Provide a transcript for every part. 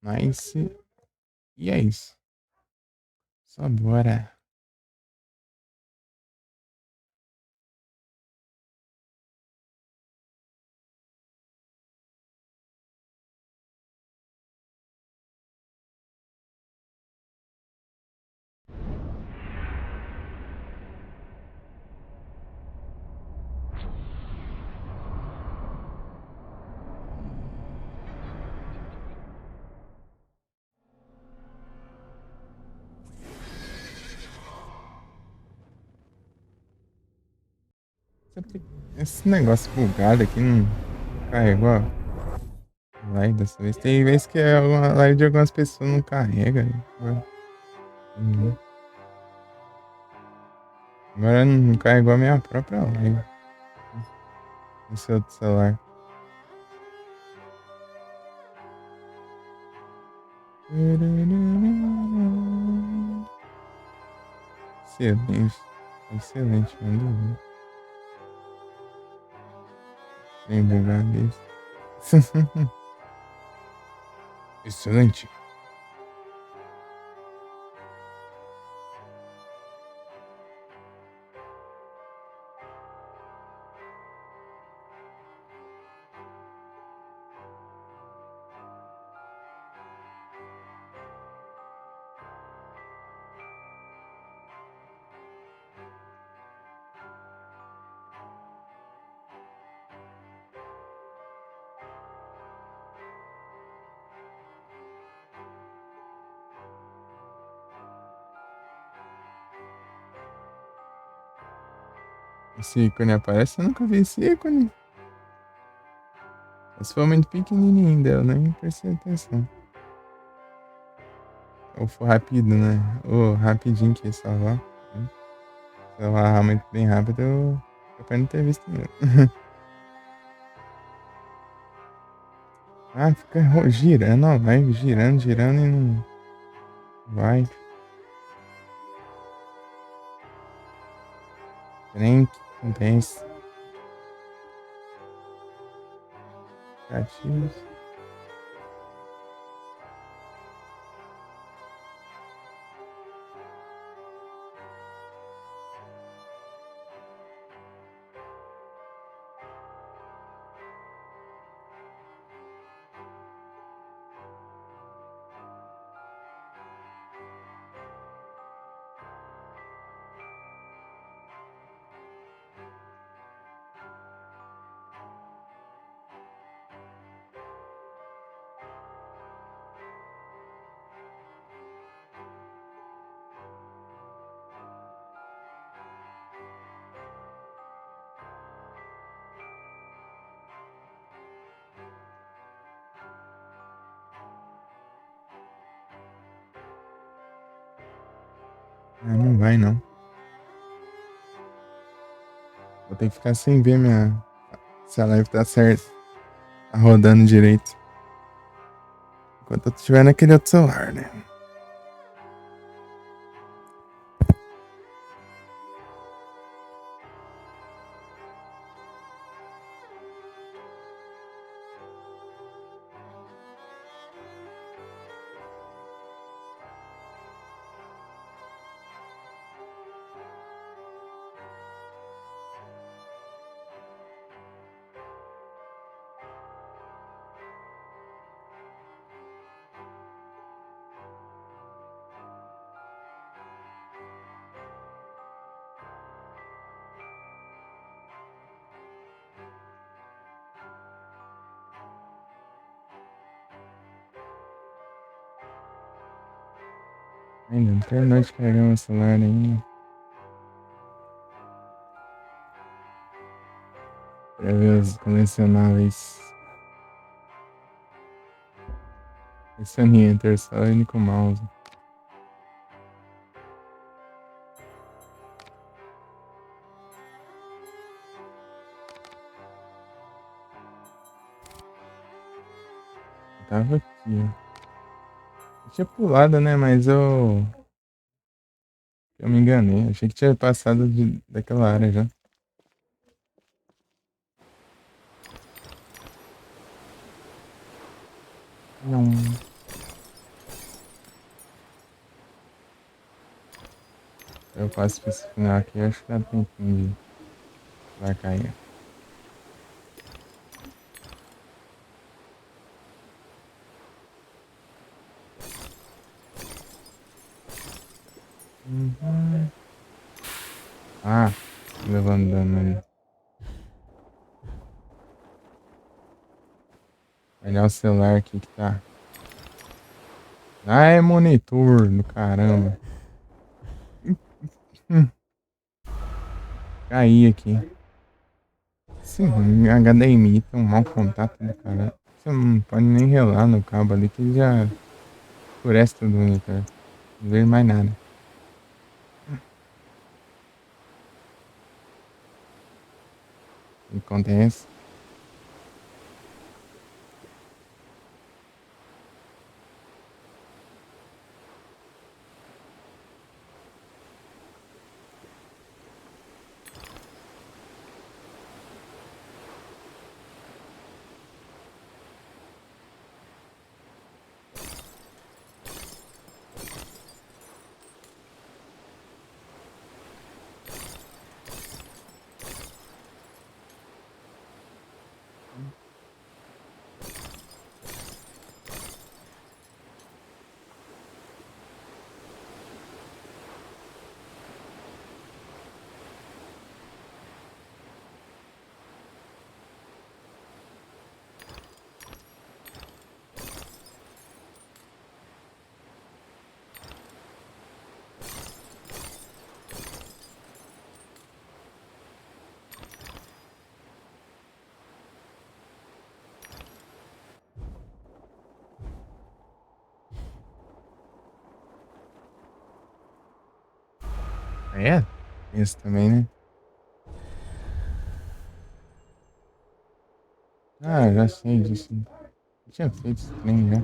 Nice. E é isso. Só bora. Esse negócio bugado aqui não carregou. Live dessa vez. Tem vezes que a live de algumas pessoas não carrega. Uhum. Agora não carregou a minha própria live. Esse outro celular. Excelente. Excelente, mano. Bem bugado isso. Excelente. Esse ícone aparece? Eu nunca vi esse ícone. Se for muito pequenininho ainda, eu nem prestei atenção. Ou for rápido, né? Ou rapidinho que ia salvar. Se salvar muito bem rápido, eu capaz não ter visto mesmo. Ah, fica girando, ó, vai girando, girando e não vai. Trem que acontece. Gatilhos. Ah, não vai não. Vou ter que ficar sem ver se a live tá certa. Tá rodando direito. Enquanto eu estiver naquele outro celular, né? Ainda não terminou de carregar meu celular ainda. Pra ver os colecionáveis. Pressione Enter, só indo com o mouse. Eu tava aqui, ó. Eu tinha pulado, né? Mas eu me enganei. Achei que tinha passado daquela área já. Não. Eu faço pra esse final aqui, acho que dá tempinho de vai cair. Uhum. Ah, levando dano ali. Olhar o celular aqui que tá. Ah, é monitor do caramba. Hum, Caí aqui. Sim, HDMI tem um mau contato do cara. Você não pode nem relar no cabo ali que ele já escurece todo o monitor. Não vejo mais nada. Acontece. É? Esse também, né? Ah, já sei disso. Eu tinha feito esse trem já.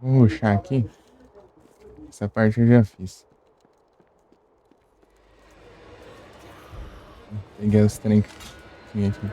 Vou rushar aqui. Essa parte eu já fiz. Peguei os trem que tinha aqui.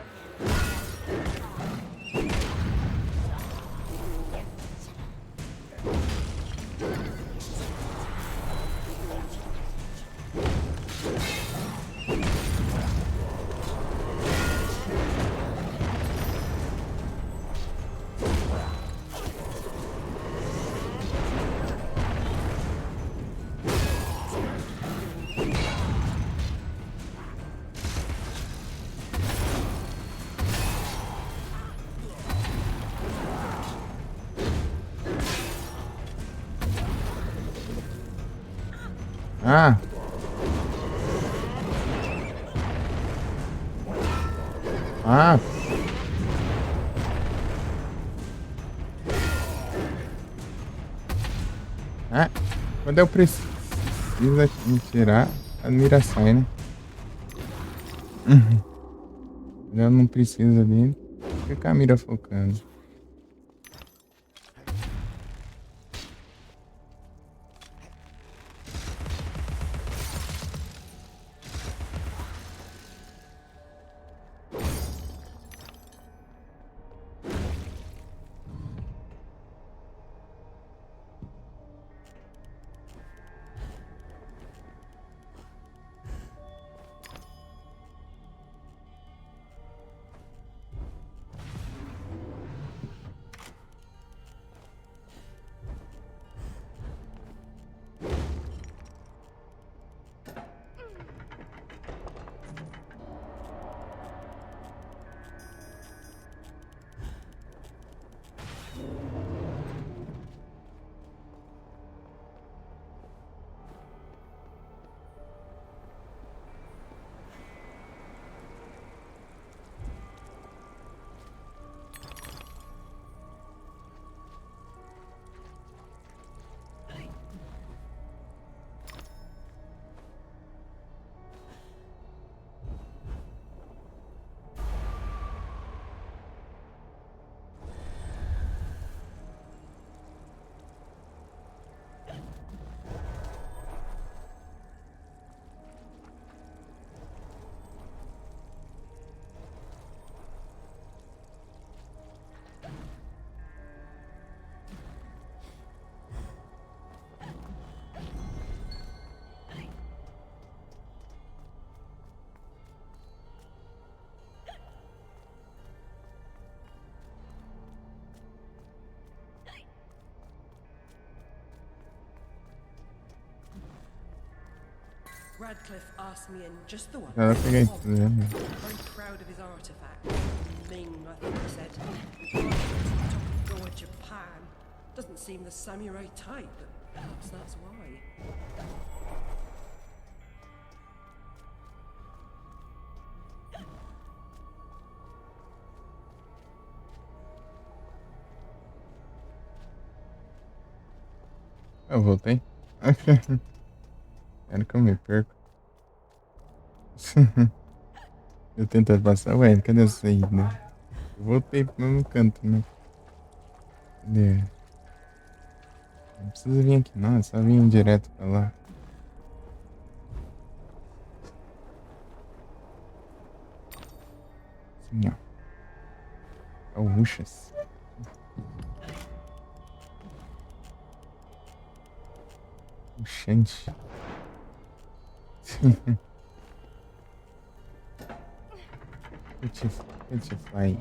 Ah! Ah! Ah! Quando eu preciso me tirar a mira sai, né? Uhum. Quando eu não preciso ali, fica a mira focando. Radcliffe asked me in just the once. Já peguei tudo, já. Very proud of his artifact. Ming, I think he said. Top drawer Japan. Doesn't seem the samurai type, but perhaps that's why. Eu voltei. Quero que eu me perco. Eu tentando passar. Ué, cadê a saída? Eu voltei pro mesmo canto, né? Cadê? Não precisa vir aqui, não. É só vir direto pra lá. Assim, ó. É o Ruxas. Oxente. Cutify.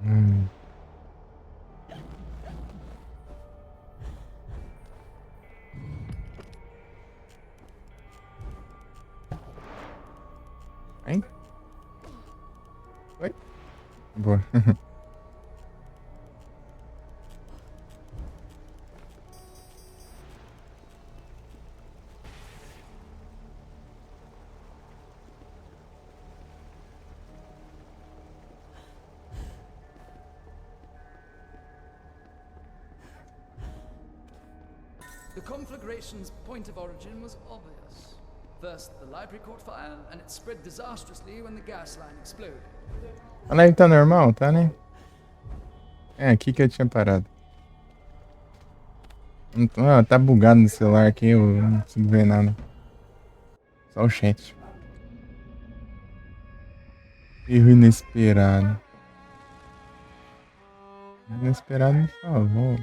Hum. Ai. Oi? Boa. The conflagration's point of origin was obvious. First, the library caught fire, and it spread disastrously when the gas line exploded. A live tá normal, tá, né? É, aqui que eu tinha parado. Ah, tá bugado no celular aqui, eu não consigo ver nada. Só o chat. Erro inesperado. Inesperado, por favor.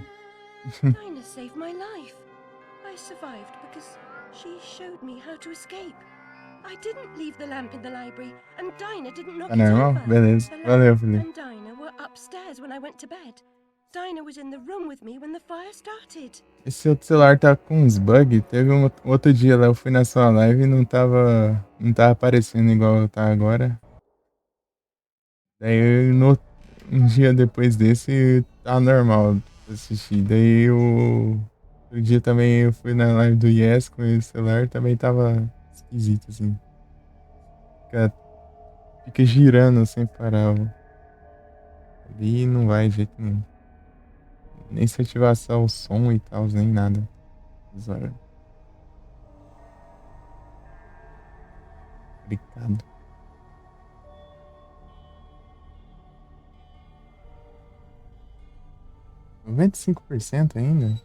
Dinah saved my life. I survived because she showed me how to escape. I didn't leave the lamp in the library, and Dinah didn't knock Tá it normal? over. Beleza. The lamp Valeu, Felipe. and Dinah were upstairs when I went to bed. Dinah was in the room with me when the fire started. Esse outro celular tá com uns bugs. Teve um outro dia lá, eu fui na sua live e não tava aparecendo igual tá agora. Daí um dia depois desse tá normal assistir. Daí o dia também eu fui na live do Yes com esse celular, também tava esquisito assim. Fica girando sem parar. Ali não vai de jeito nenhum. Nem se ativar só o som e tal, nem nada. Zora. Obrigado. R$ 95% ainda?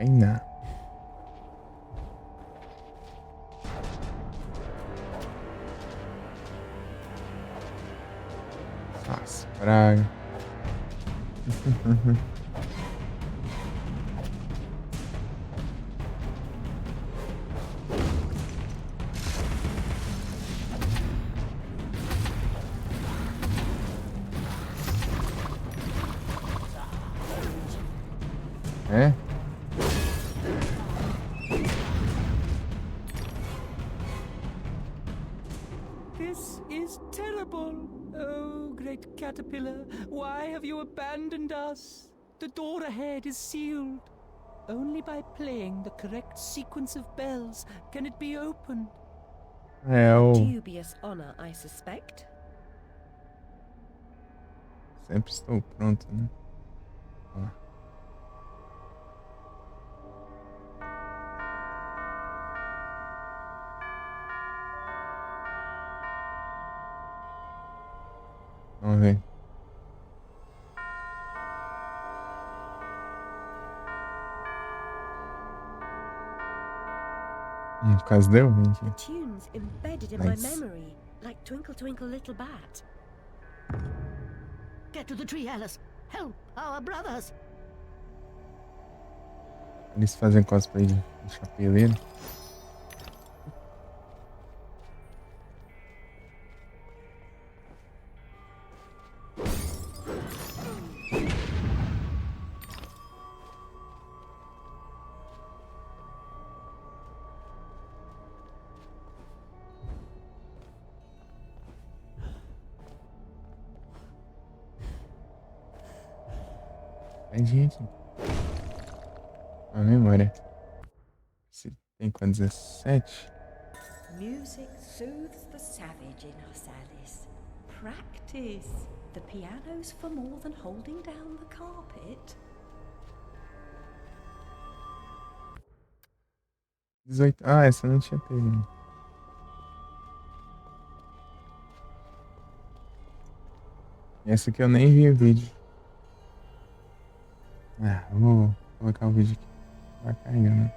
Ainda. Nossa, praga. É? This is terrible. Oh, great caterpillar, why have you abandoned us? The door ahead is sealed. Only by playing the correct sequence of bells can it be opened. É o. Dubious honor, I suspect. Sempre estou pronto, né? Ó. Vamos ver. Por causa deu, gente. Tunes embedded in Nice. my memory, like Twinkle Twinkle Little Bat. Get to the tree, Alice. Help our brothers. Eles fazem cosplay de chapeleiro. Ai, gente. A memória. Você tem quanto? 17? Music soothes the savage in us, Alice. Practice. The piano's for more than holding down the carpet. 18. Ah, essa eu não tinha pego. Essa aqui eu nem vi o vídeo. Ah, vou colocar o vídeo aqui. Vai carregando.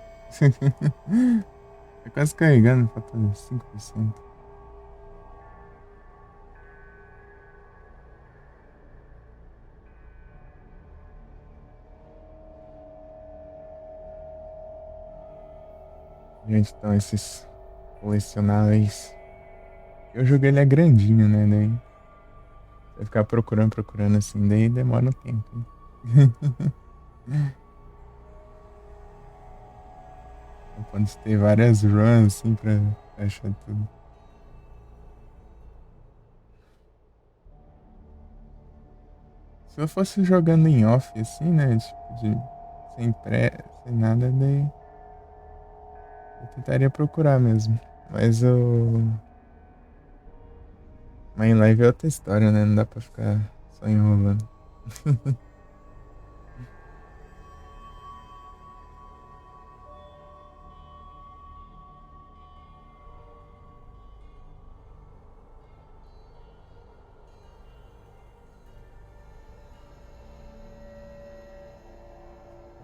Tá quase carregando, faltando 5%. Gente, então esses colecionáveis. Eu joguei ele é grandinho, né? Daí você vai ficar procurando assim, daí demora um tempo. Pode ter várias runs assim pra achar tudo. Se eu fosse jogando em off assim, né? Tipo, sem sem nada, daí eu tentaria procurar mesmo. Mas em live é outra história, né? Não dá pra ficar só enrolando.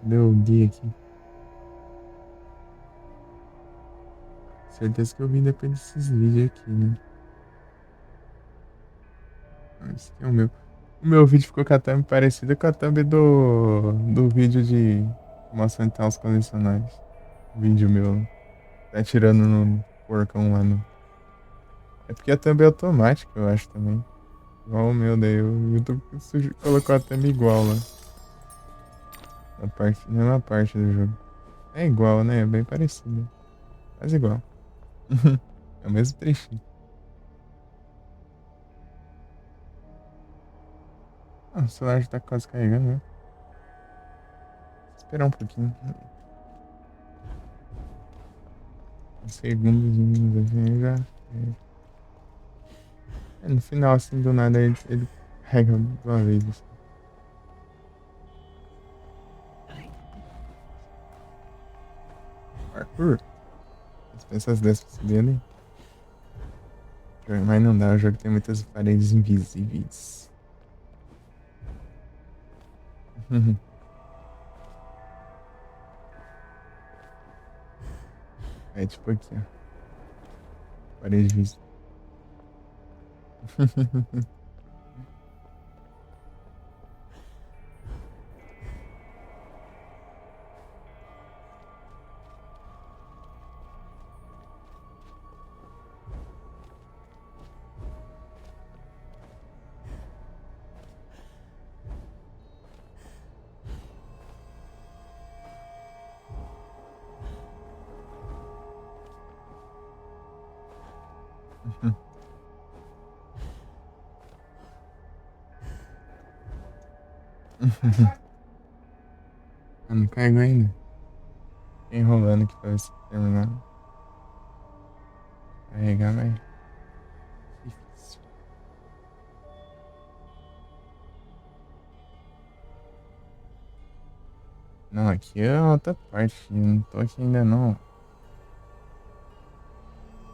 Deu o guia aqui. Certeza que eu vim depois desses vídeos aqui, né? Esse aqui é o meu. O meu vídeo ficou com a thumb parecida com a thumb do vídeo de mostrando então os colecionáveis. Vídeo meu. Tá atirando no porcão lá no. É porque a thumb é automática, eu acho também. Igual o meu, daí o YouTube colocou a thumb igual lá. Na mesma parte do jogo. É igual, né? É bem parecido. Quase igual. É o mesmo trechinho. Ah, o celular já tá quase carregando, né? Esperar um pouquinho. Um segundo de assim já. No final, assim, do nada ele carrega de uma vez. Assim. Parkour. Dispensa as 10 pra subir ali. Mas não dá, o jogo tem muitas paredes invisíveis. É tipo aqui, ó. Parede invisível. Ah, não carregou ainda. Fiquei enrolando aqui pra ver se terminar. Carregar, vai. Difícil. Não, aqui é outra parte. Não tô aqui ainda não.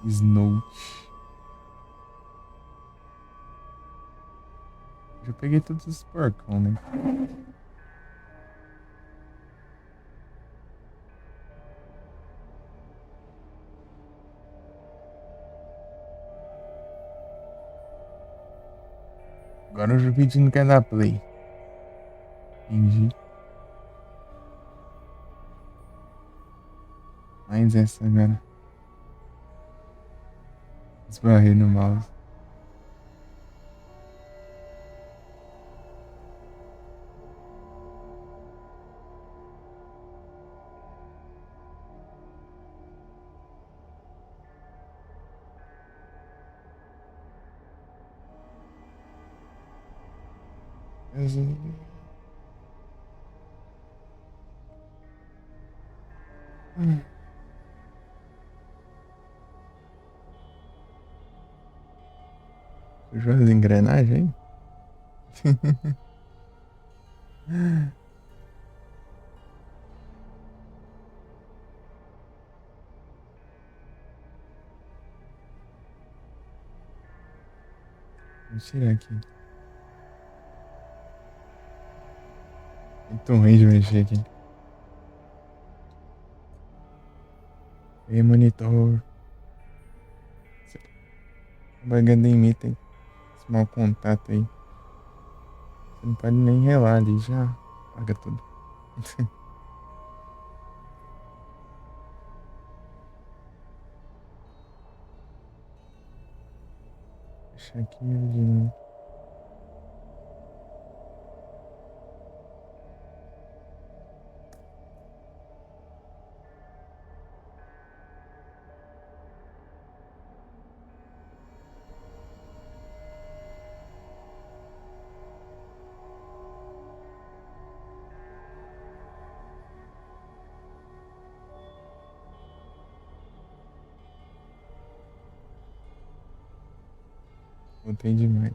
Snout. Já peguei todos os porcão, né? Agora o vídeo não quer dar play. Entendi. Mais essa agora. Esbarrei no mouse. Sujou as engrenagens, hein? Vou tirar aqui. Muito ruim de mexer aqui. E monitor. Bagando em mim, tem esse mau contato aí. Você não pode nem relar ali, já apaga tudo. Deixa aqui de novo. Botei demais.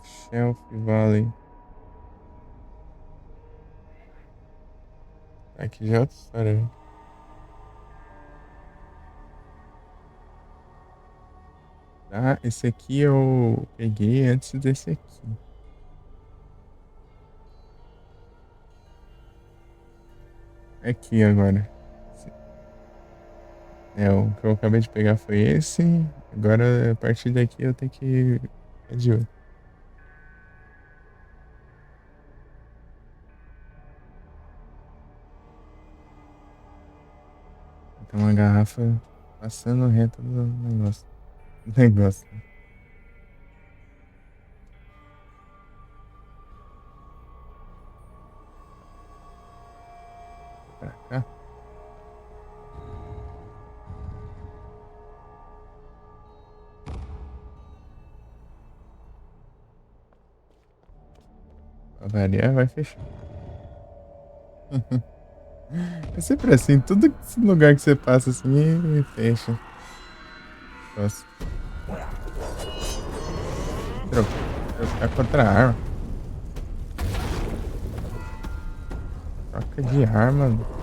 Shelf Valley. Aqui já é outra história, né? Tá, esse aqui eu peguei antes desse aqui. Aqui agora. O que eu acabei de pegar foi esse. Agora, a partir daqui, eu tenho que ficar de olho. Tem uma garrafa passando reto do negócio. Pra cá. Pra variar, vai fechar. É sempre assim, todo lugar que você passa assim, fecha. Nossa. Trocar contra a arma. Troca de arma.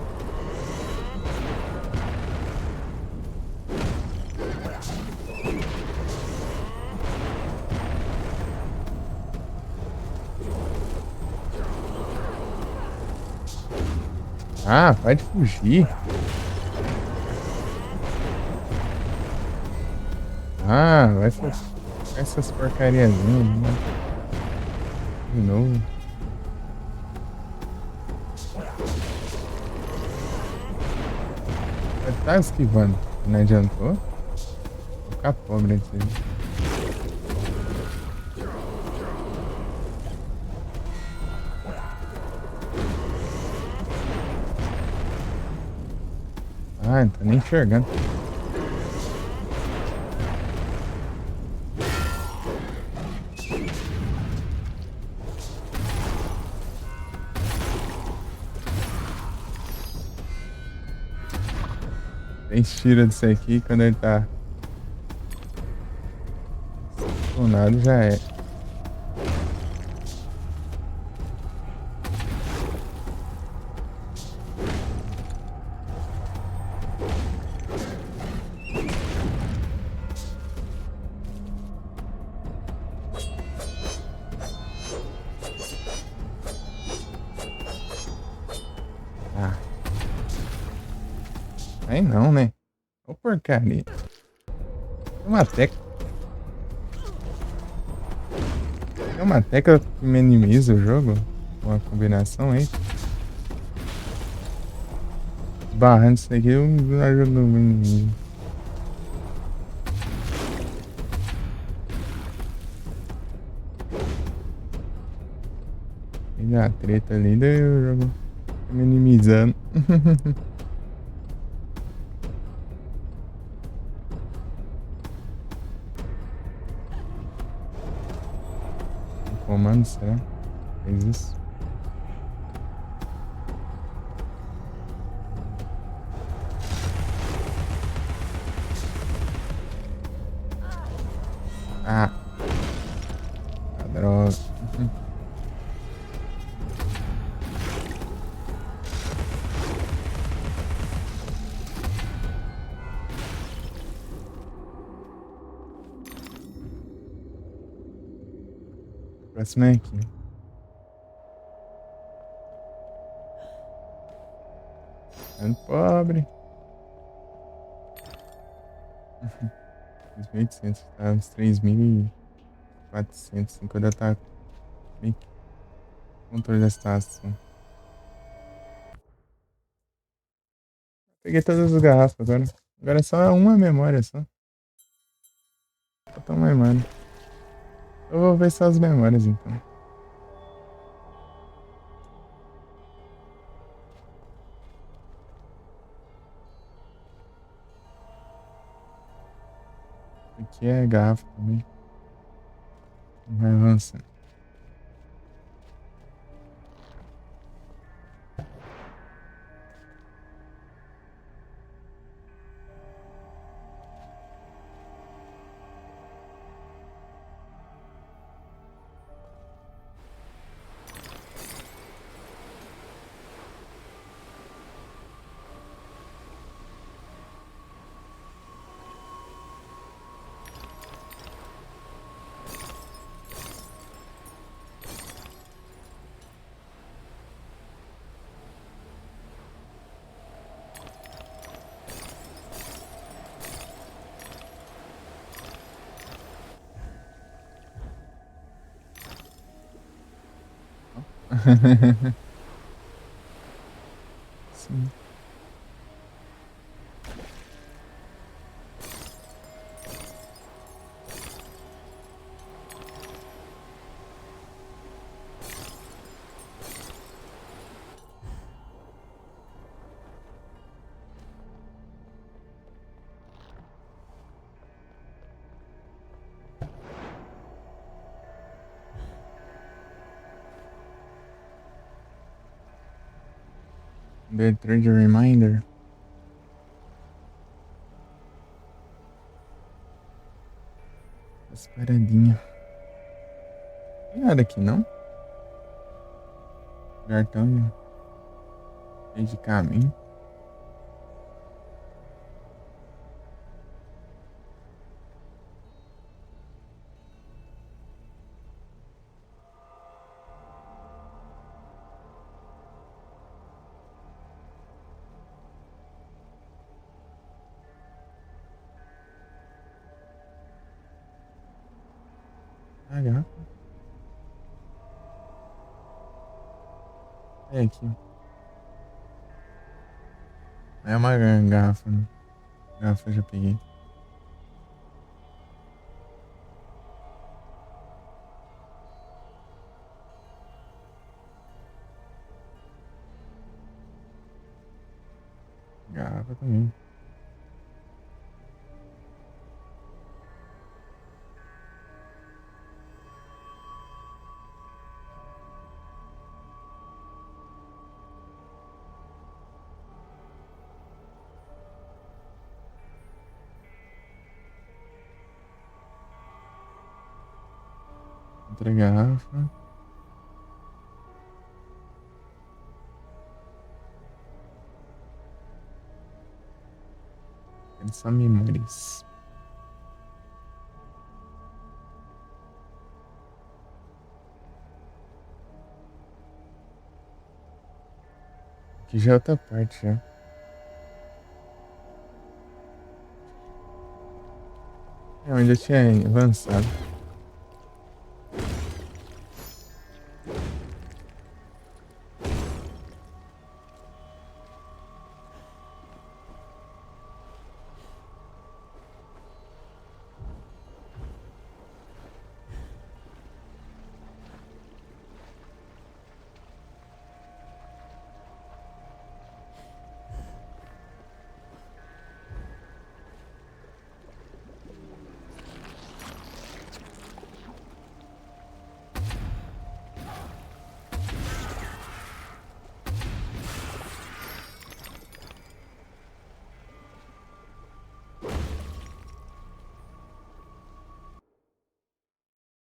Ah, pode fugir. Ah, vai essas porcariazinhas, né? De novo. Tá esquivando. Não adiantou. Vou ficar pobre aqui. Ah, não tô nem enxergando. 3 tiros disso aqui quando ele tá stunado já é. Ah. Aí não, né? Ô porcaria. Tem uma tecla. Tem uma tecla que minimiza o jogo. Uma combinação aí. Barrando isso aqui, eu não ajudo no minimiza. Tem a treta ali, daí o jogo tá minimizando. Comando, será? Fez isso? Ah, droga. Próximo é aqui. Ficando pobre. 2.800, tá uns 3.400. Enquanto tá bem controle da situação. Peguei todas as garrafas agora. Agora é só uma memória só. Falta uma memória. Eu vou ver só as memórias então. Aqui é garrafa também. Vai avançando. Sim. The Trade Reminder. As paradinhas. Tem nada aqui não? Lugar tão cheio de caminho. Ah, garrafa. É aqui. É uma garrafa, né? Garrafa eu já peguei. Garrafa também. Outra garrafa. Eles são memórias. Aqui já é outra parte já. É onde eu tinha avançado.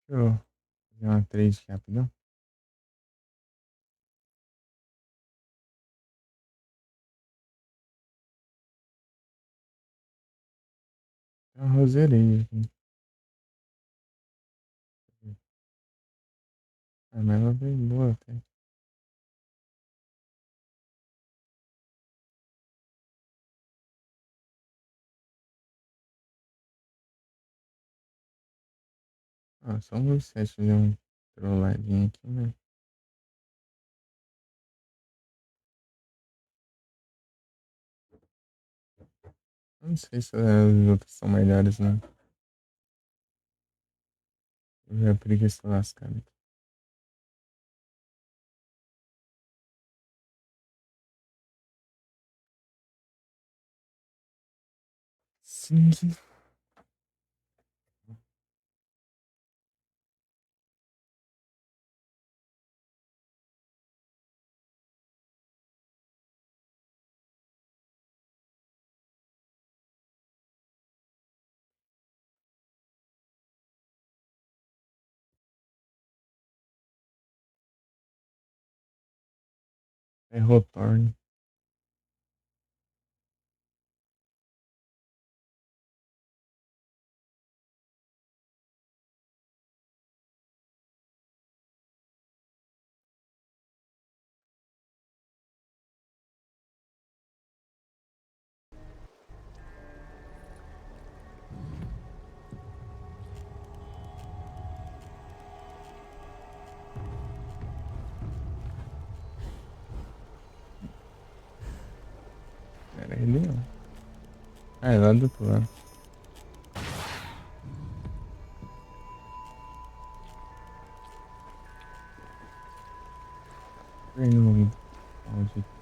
Deixa eu fazer uma trade aqui rapidão. Eu roseirinho aqui. Ah, mas ela veio boa até. Ah, só um reset de um trolladinho aqui, né? Não sei se as outras são melhores, né? Eu já preguiça lascada. Sim. É Rotorn. Era ele, não. Ah, é lá do outro lado. Reino maldito.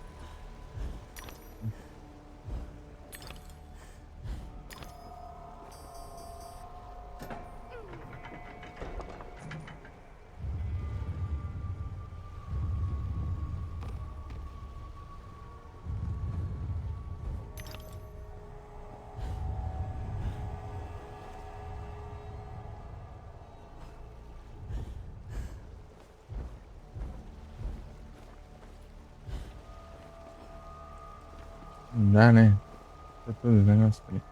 Não dá, né? Tá todos os negócios ali.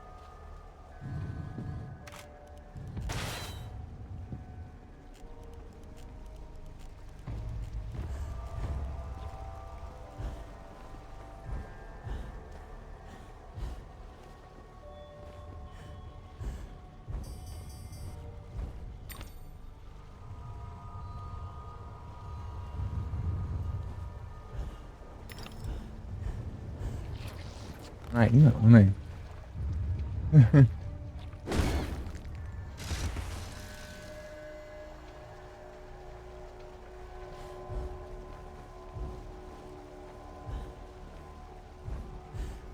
Aí não, né?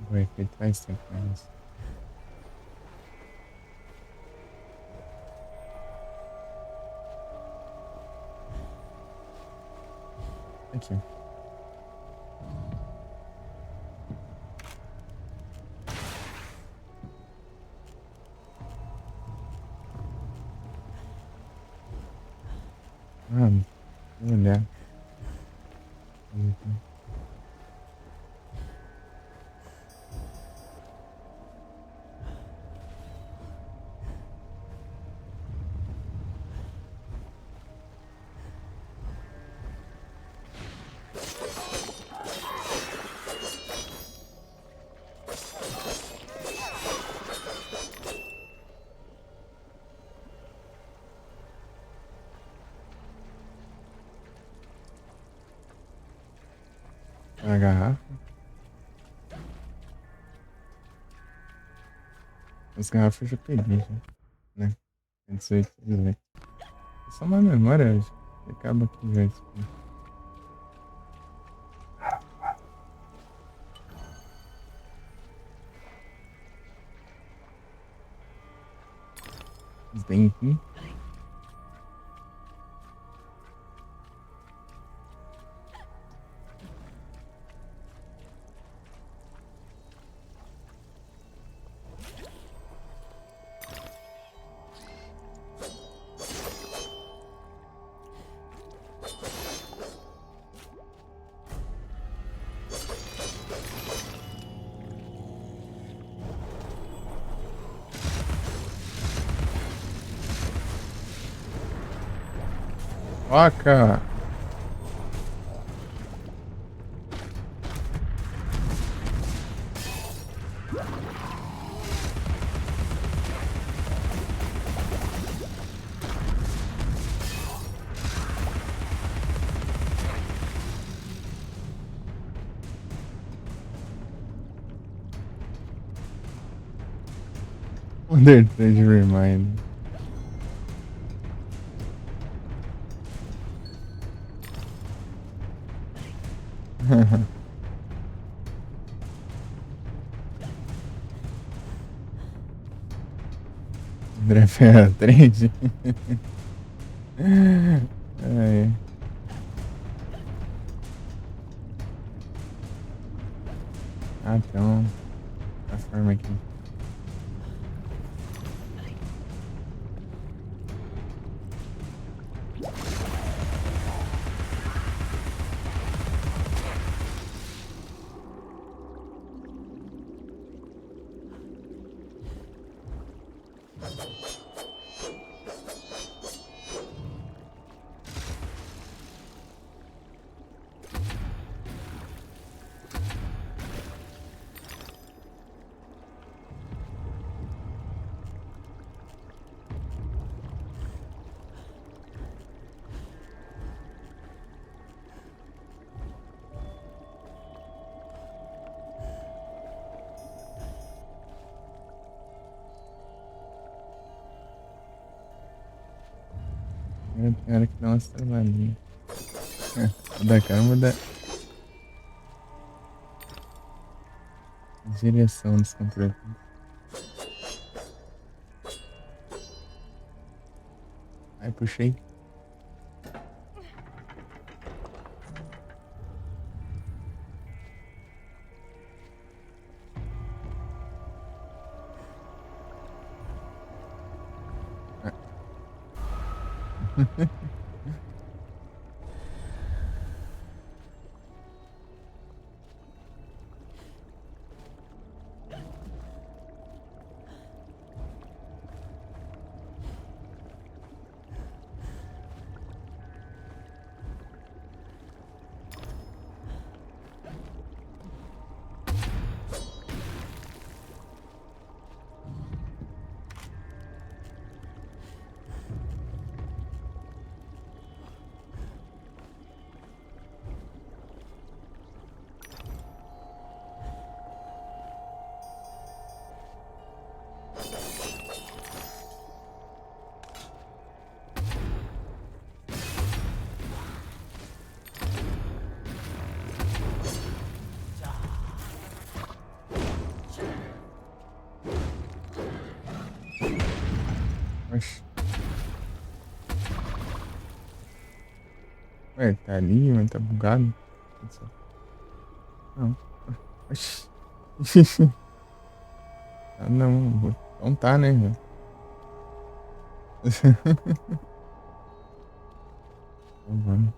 Vai que faz tempo mais. Aqui. Ah, vou olhar. Uhum. A garrafa. As garrafas eu já peguei, já, né? 18, 18. É só uma memória, acho que acaba aqui já isso aqui. Os dentes. Foca! Poder 3 de Remind. André Ferra 3. Ai. Ah, então. A forma aqui. Tem hora que dá umas travadinhas. Da caramba da direção dos controles. Aí puxei. Oxi. Ué, tá ali, mas tá bugado. Não. Oxi. Ah, não. Então tá, né? Então vamos.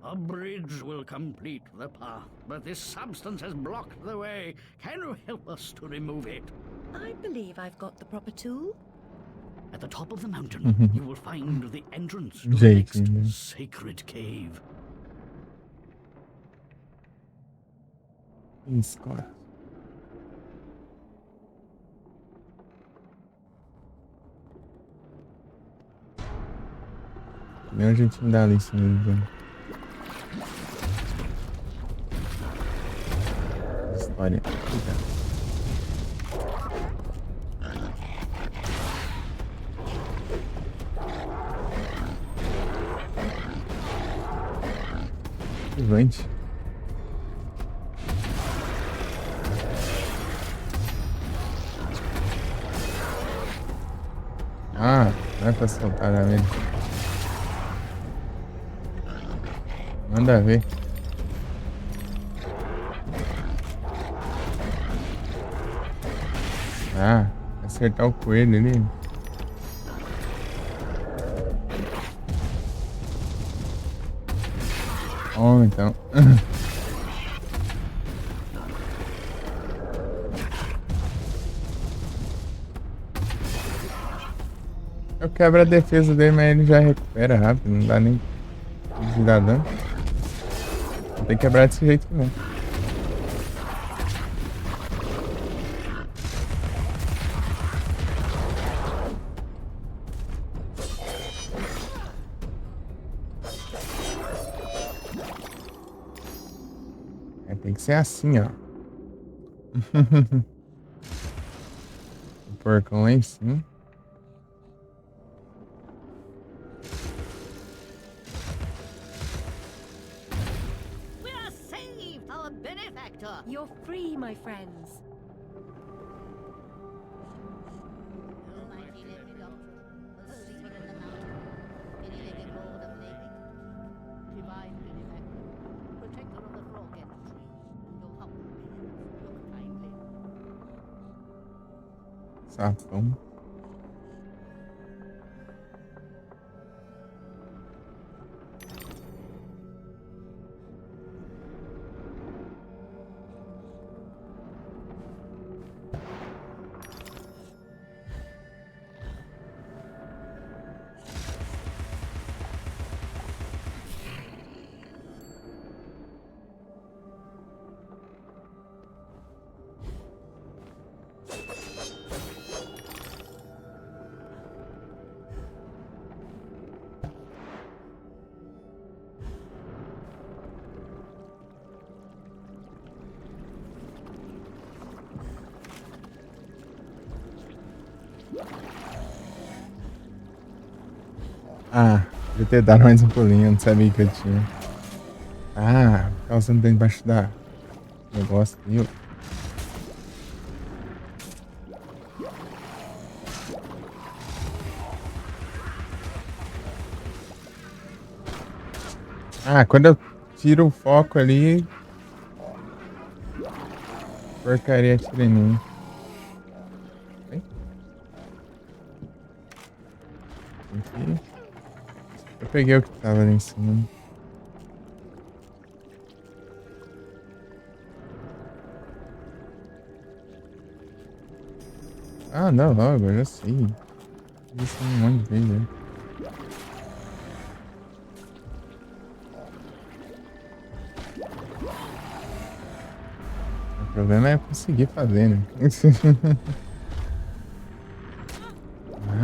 A bridge will complete the path, but this substance has blocked the way. Can you help us to remove it? I believe I've got the proper tool. At the top of the mountain, you will find the entrance to the Jeitinho, né? next sacred cave. Scott. Meu um jeitinho da Alice mesmo. História. Eita. Vante. Ah, não é pra soltar a velho. Manda ver. Ah, acertar o coelho ali. Oh, então. Eu quebro a defesa dele, mas ele já recupera rápido. Não dá nem de dar dano. Tem que quebrar desse jeito que vem. Tem que ser assim, ó. O porcão lá em cima. We are saved, our benefactor. You're free, my friends. Almighty living God, the sleeper in the mountain, any living lord of living, divine benefactor, protector of the frog and tree, your humble beings, look kindly. Sapão. Ah, devia ter dado mais um pulinho, eu não sabia que eu tinha. Ah, ficar usando dentro debaixo da negócio, viu? Ah, quando eu tiro o foco ali. Porcaria atira em mim. Aqui. Eu peguei o que tava ali em cima. Ah, não, logo, eu já sei. Isso um monte de vezes, né? O problema é conseguir fazer, né?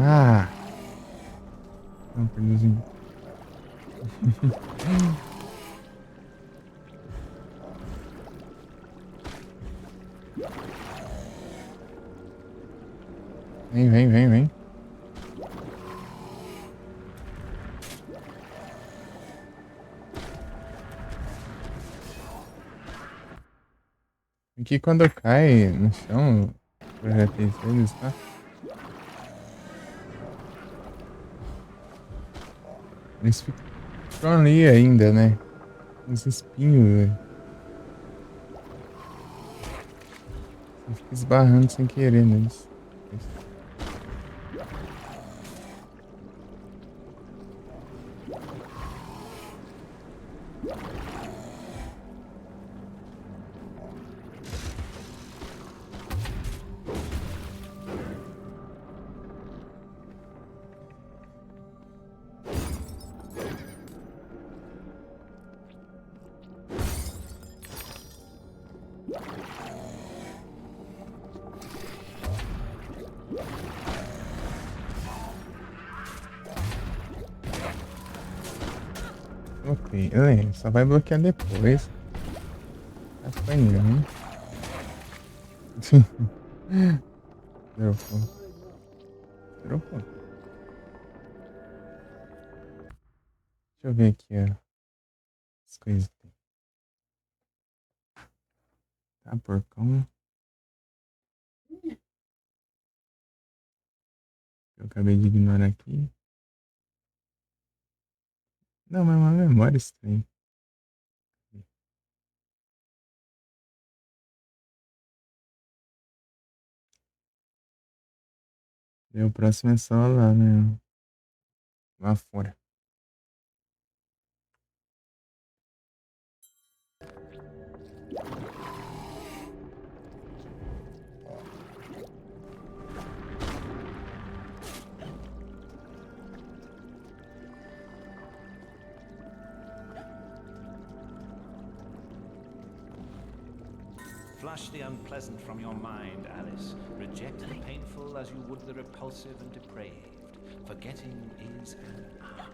Ah! Não, perdizinho. Vem, vem, vem, vem. que quando cai no chão, eu já pensei nisso, tá? Eles ficam ali ainda, né? Uns espinhos, velho. Você fica esbarrando sem querer neles. Ok, só vai bloquear depois. Tá apanhando. Dropou. Dropou. Deixa eu ver aqui, ó. As coisas. Tá, porcão. Eu acabei de ignorar aqui. Não, mas é uma memória estranha. E o próximo é só lá, né? Lá fora. Flush the unpleasant from your mind, Alice. Reject the painful as you would the repulsive and depraved. Forgetting is an art.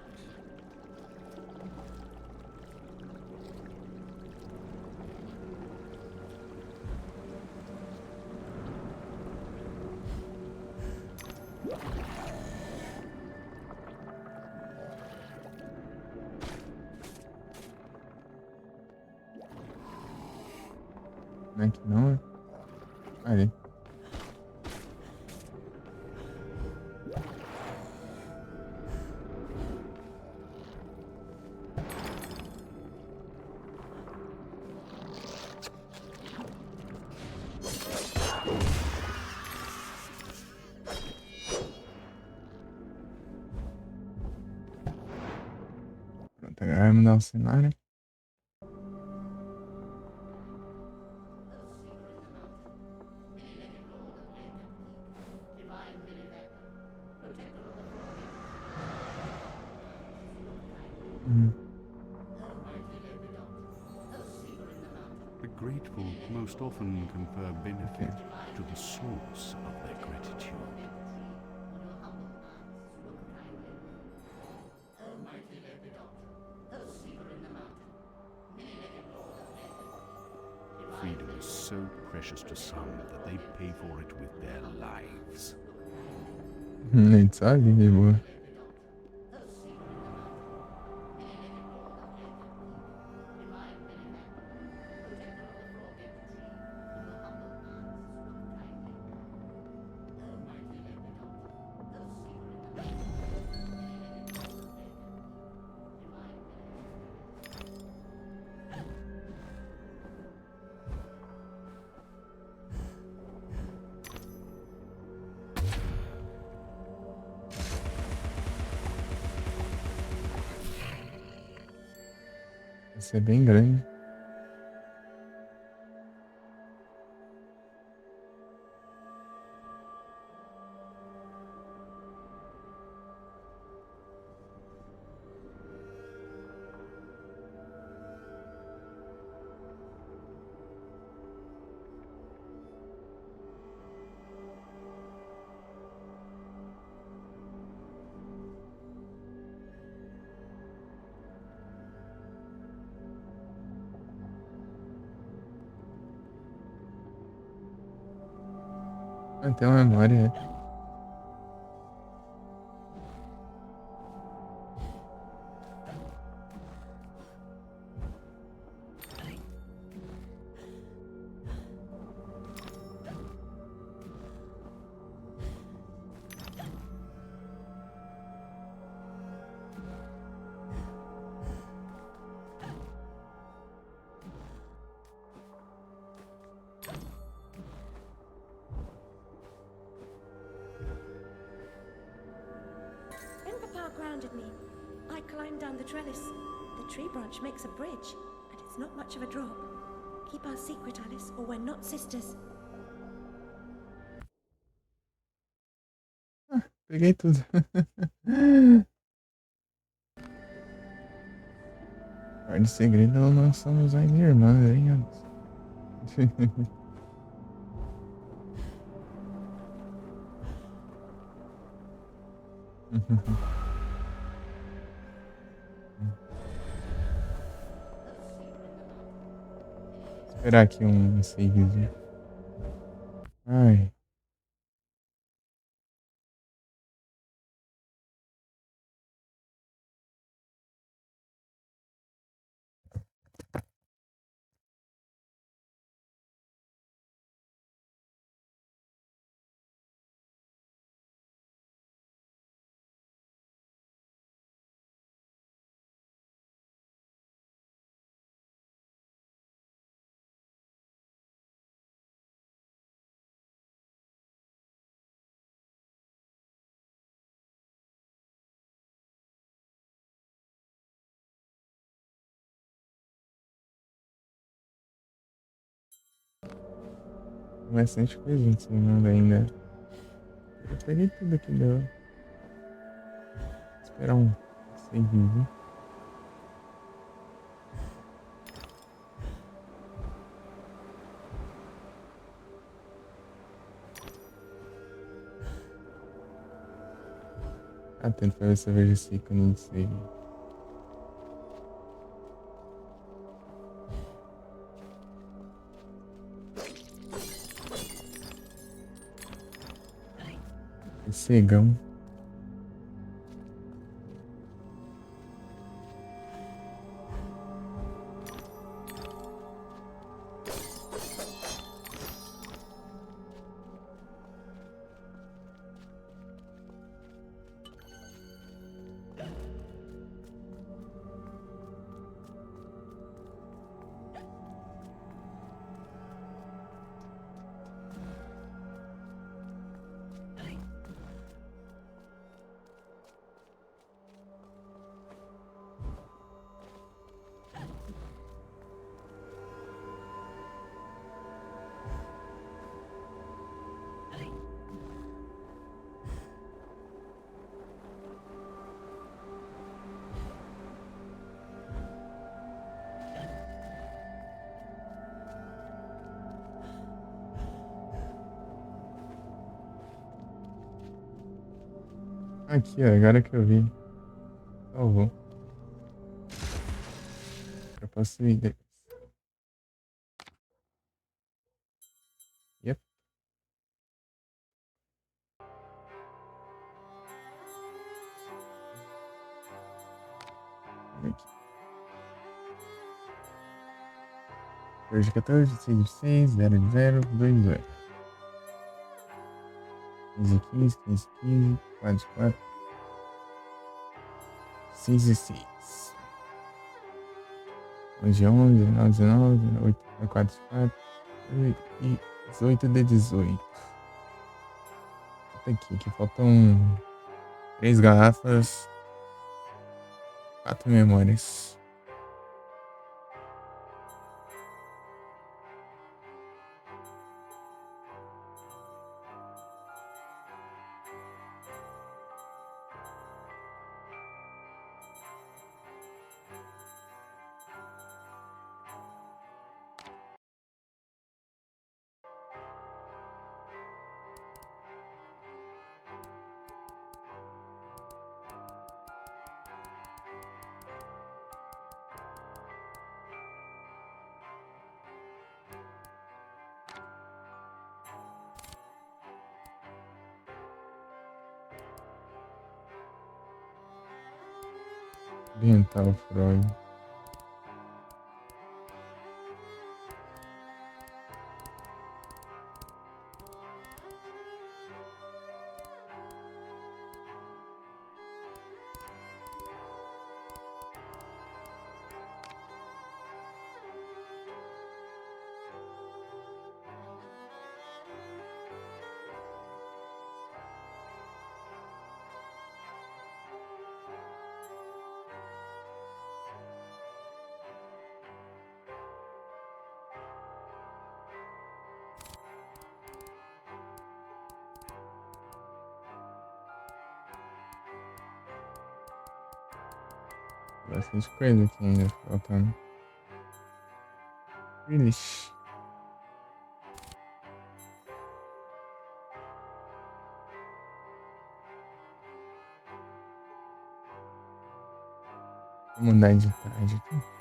Não é que não, é? Ali. Pronto, agora vai mudar o cenário. The grateful most often confer benefit to the source of their gratitude. Freedom is so precious to some that they pay for it with their lives. Nem sabe, de boa. Vai ser bem grande. Tem uma memória. about grounded me. I climbed down the trellis. The tree branch makes a bridge, and it's not much of a drop. Keep our secret, Alice, or we're not sisters. Peguei tudo. Guarde segredo, nós somos ainda irmãs, hein, Alice? Esperar aqui um savezinho. Ai. Bastante coisa ensinando ainda. Eu peguei tudo que deu. Esperar um savezinho. Atento pra ver se eu vejo esse ícone de save. Cegão. Aqui, ó, agora que eu vi. Salvou. Eu posso ir depois. Yep. Aqui. 14 de 14, 6 de 6, 0 de 0, 2 de 2. 15 de 15, 15 de 15, 4 de 4. 6 de 6. 11 de 11, 9 de 19, 8 de 4 de 4. E 18 de 18. Aqui faltam 3 garrafas, 4 memórias. Dental Freud. Tem bastante coisa aqui ainda faltando. Ixi. Vamos mudar de tarde aqui.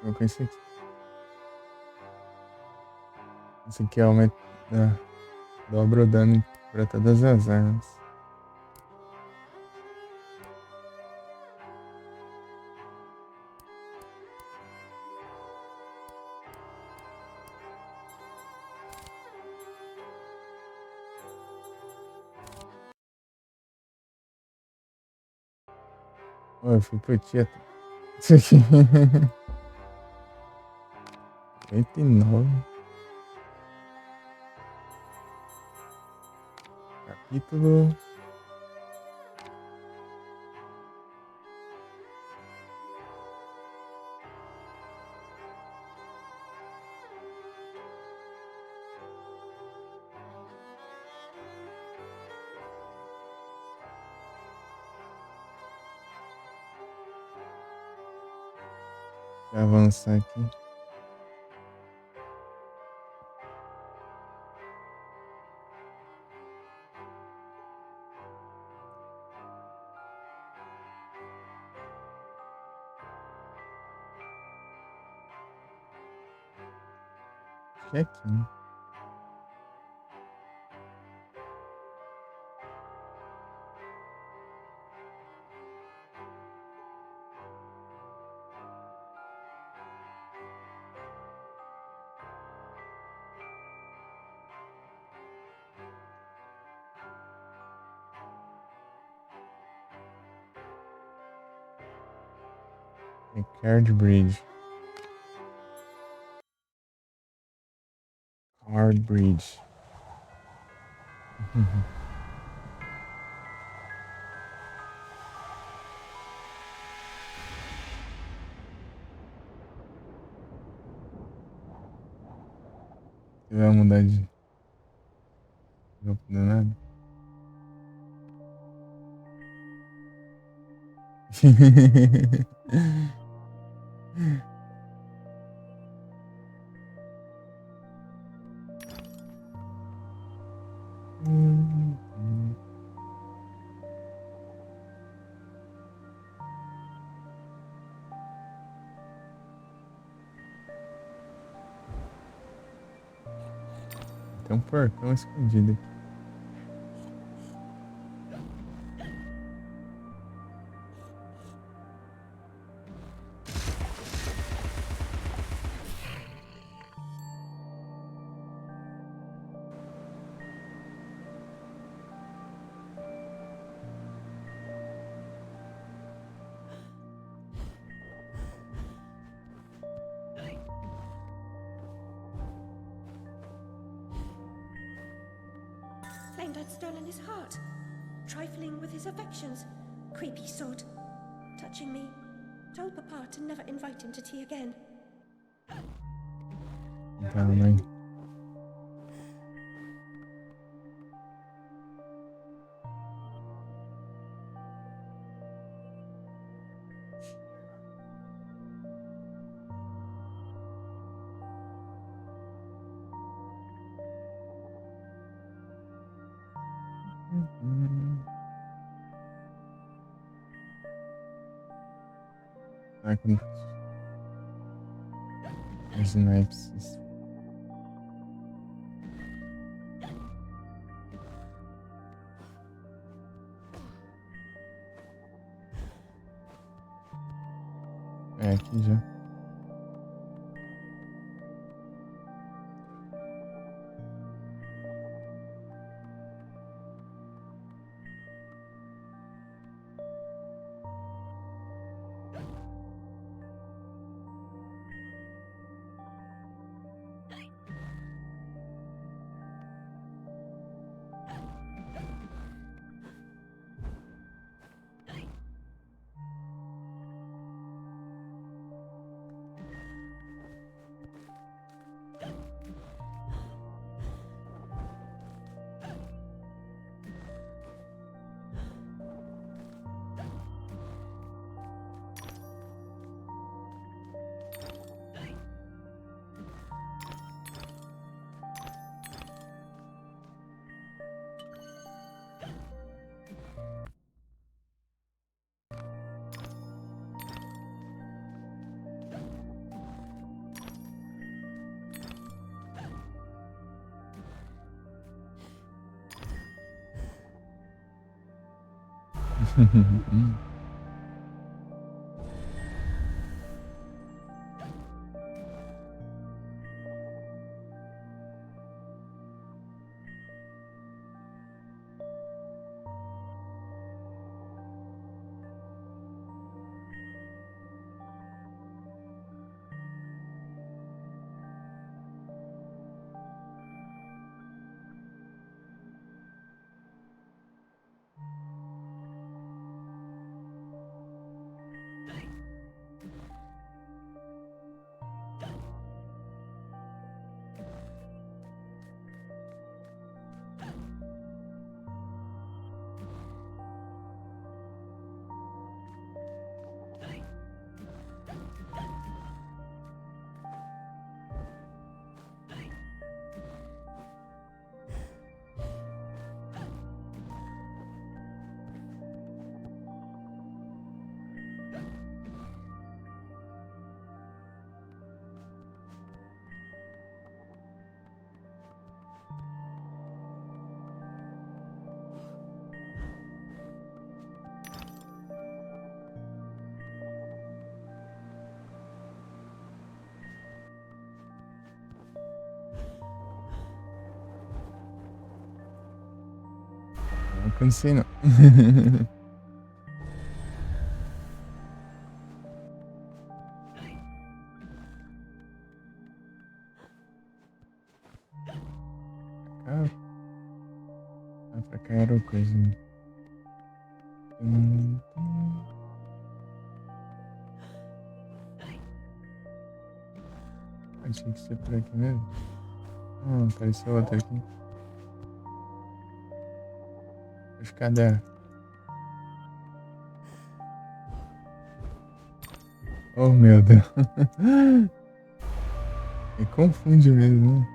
Vou com esse aqui. Esse aqui aumenta. Dobra o dano para todas as armas. Oh, eu fui pro Tieto. Isso aqui. 89. Capítulo. Vou avançar aqui. Check-in. Card Bridge. Card Bridge. Você vai mudar de grupo do nada? Tem um porcão escondido aqui. Claimed I'd stolen his heart. Trifling with his affections. Creepy sod. Touching me. Told Papa to never invite him to tea again. Então, né? Será que os snipes. É aqui já. Não alcancei, não. Pra cá? Ah, pra cá era o coisinho. Hum, hum. Achei que ser por aqui mesmo. Ah, apareceu outra aqui. Os cadê? Oh, meu Deus. Me confunde mesmo, né?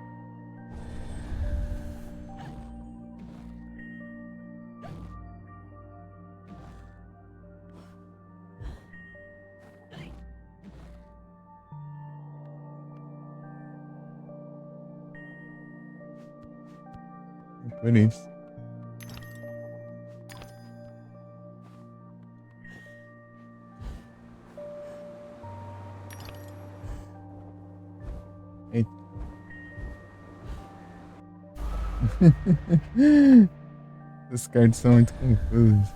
É por isso. Eita. Os cards são muito confusos.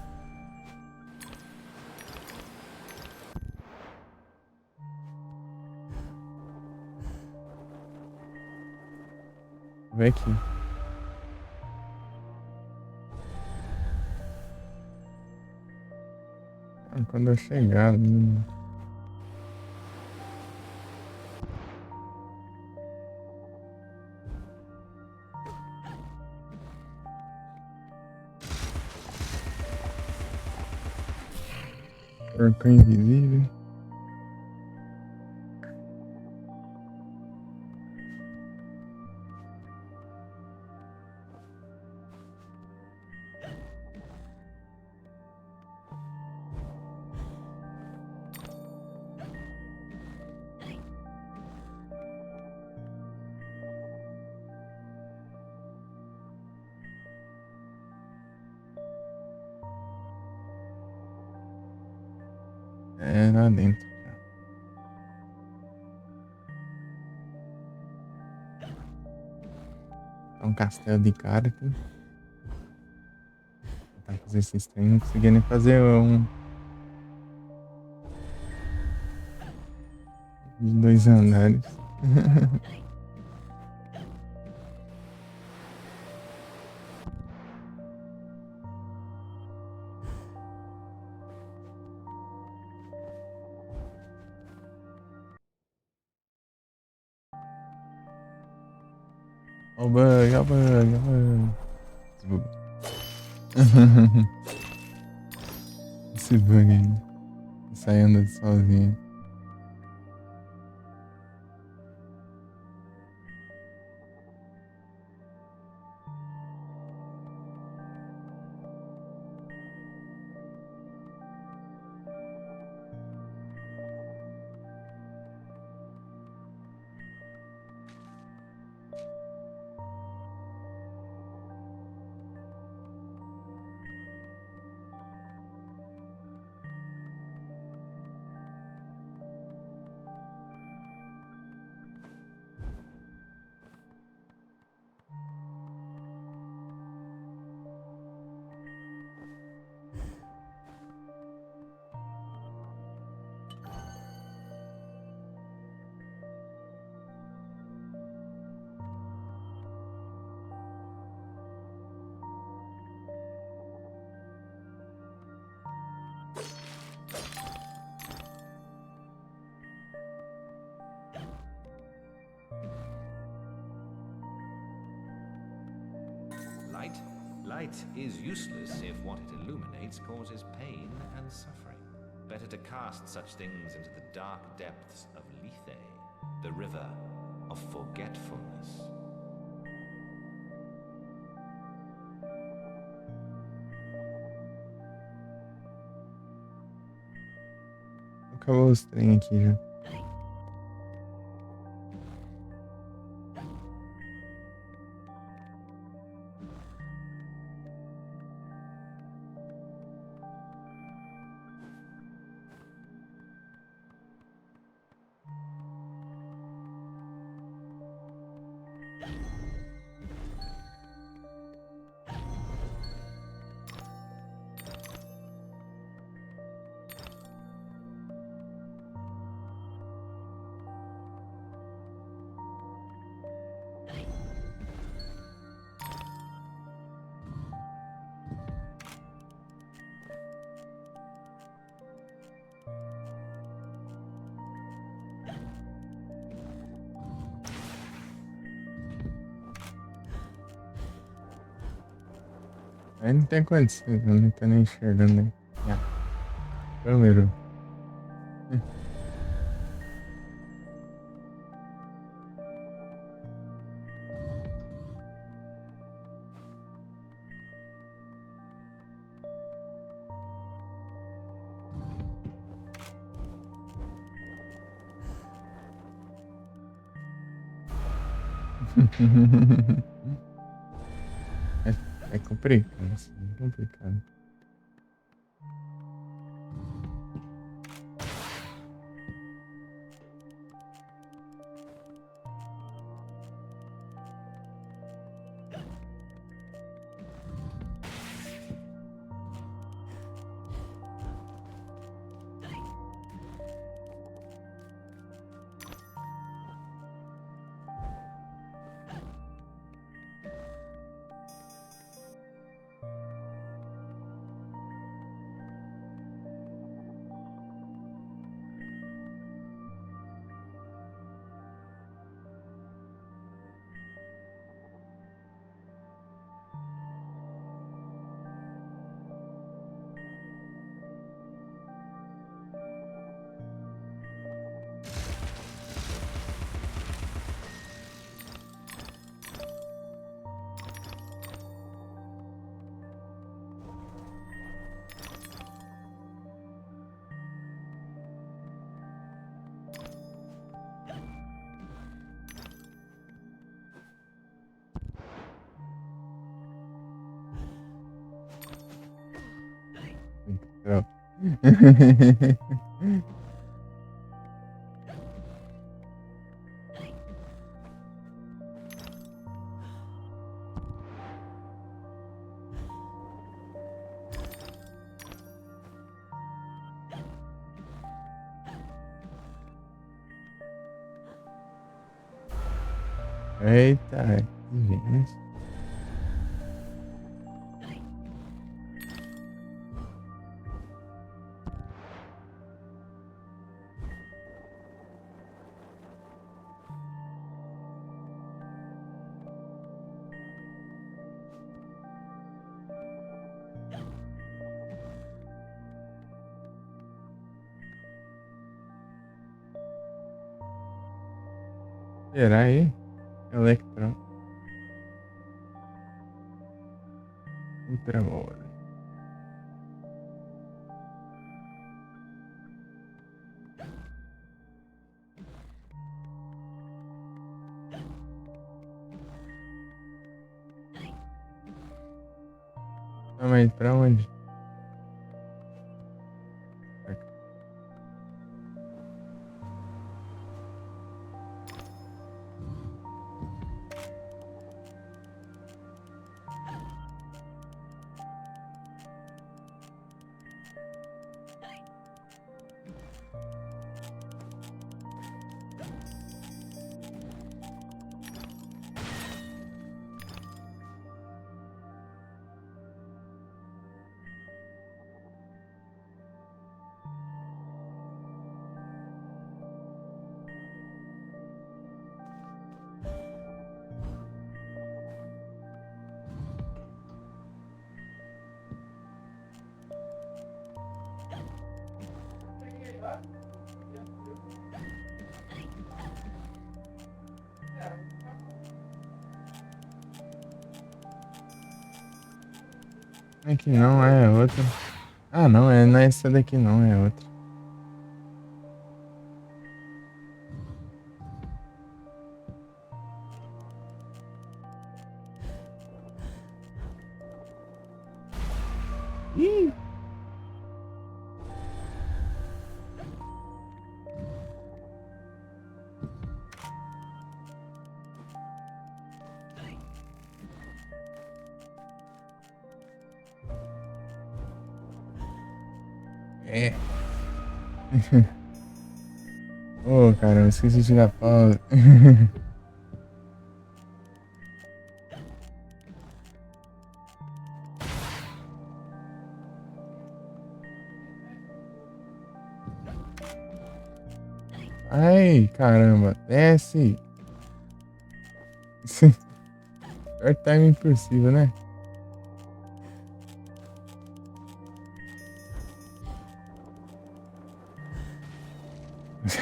Vai aqui. Ah, quando eu chegar ali. Porcão invisível. É lá dentro. É um castelo de cartas. Tentar fazer esses trem, não consegui nem fazer um de 2 andares. Ó o bug, ó o bug, ó o bug. Esse bug aí. Sai andando sozinho. light is useless if what it illuminates causes pain and suffering. Better to cast such things into the dark depths of Lethe, the river of forgetfulness. Acabou os trem aqui já. Aí não tem condições, eu não tô nem enxergando nem. Câmera. É complicado, assim, é complicado. Então. Eita, gente. Será aí? Electron. Ultramole. Não, mas pra onde? Aqui não, é outra. Ah, não, não é essa daqui não, é outra. Ih! É. Oh, caramba, esqueci de tirar pausa. Ai, caramba, desce. Pior timing possível, né?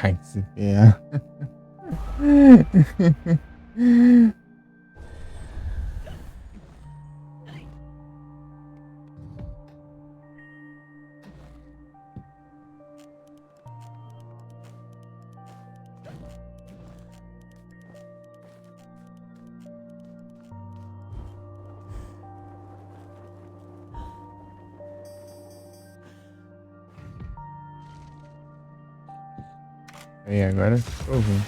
Ai, que se ferra. Aí, agora ficou ruim.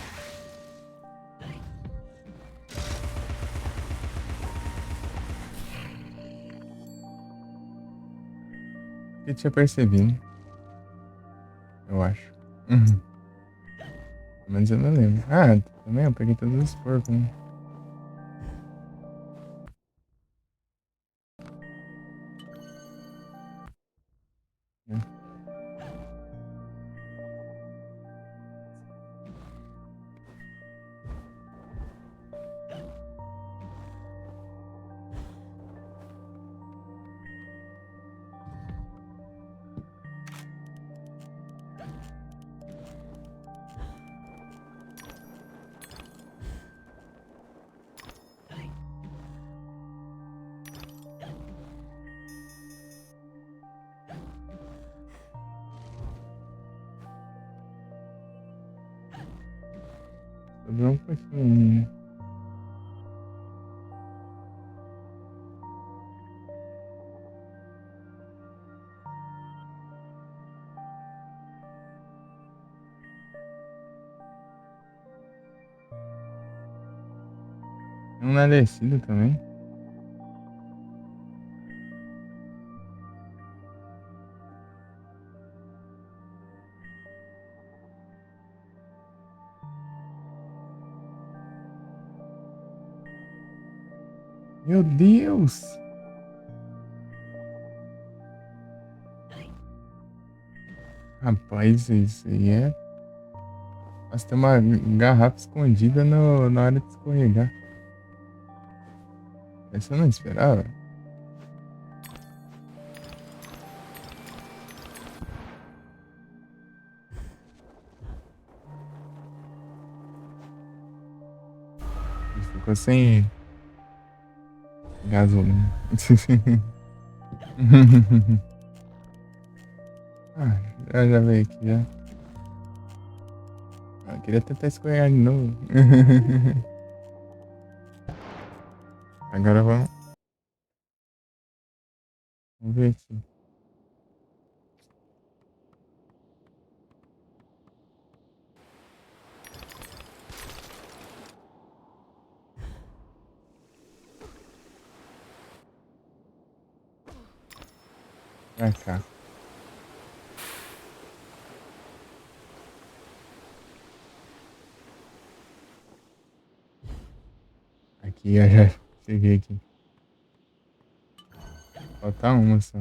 Eu tinha percebido. Eu acho. Uhum. Pelo menos eu não lembro. Ah, também eu peguei todos os porcos, né? Sobrou um pouquinho, né? Um na descida também. Meu Deus! Rapaz, isso aí é. Nossa, tem uma garrafa escondida na hora de escorregar. Essa eu não esperava. Ele ficou sem gasolina. Ah, já veio aqui já. Ah, queria tentar escorregar de novo. Agora vamos ver aqui. Pra cá. Aqui, eu já cheguei aqui. Falta uma só.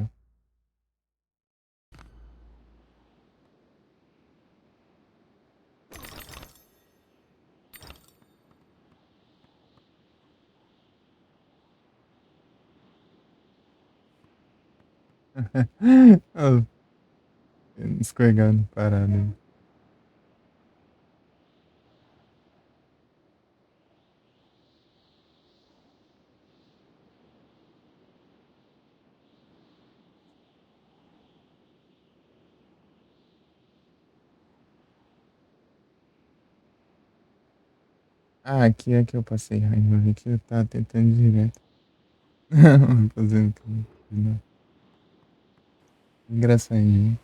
Oh, escorregando, parado. Ah, aqui é que eu passei raiva. Aqui eu tava tentando ir direto. Fazendo tudo. Não. Engraçadinho.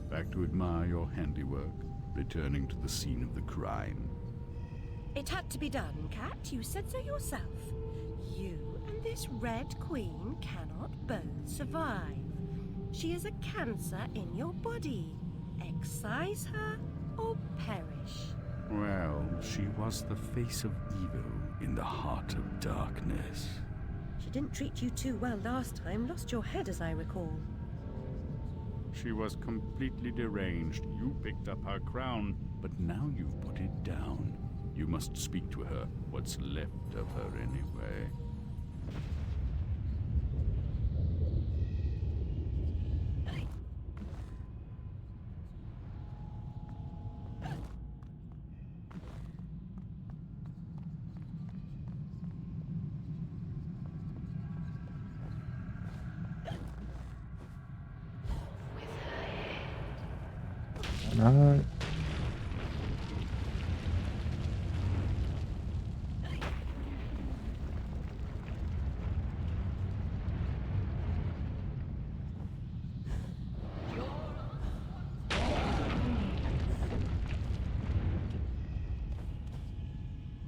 Back to admire your handiwork, returning to the scene of the crime. It had to be done, Cat. You said so yourself. You and this Red Queen cannot both survive. She is a cancer in your body. Excise her or perish. Well, she was the face of evil in the heart of darkness. She didn't treat you too well last time. Lost your head, as I recall. She was completely deranged. You picked up her crown, but now you've put it down. You must speak to her. What's left of her, anyway? Caralho.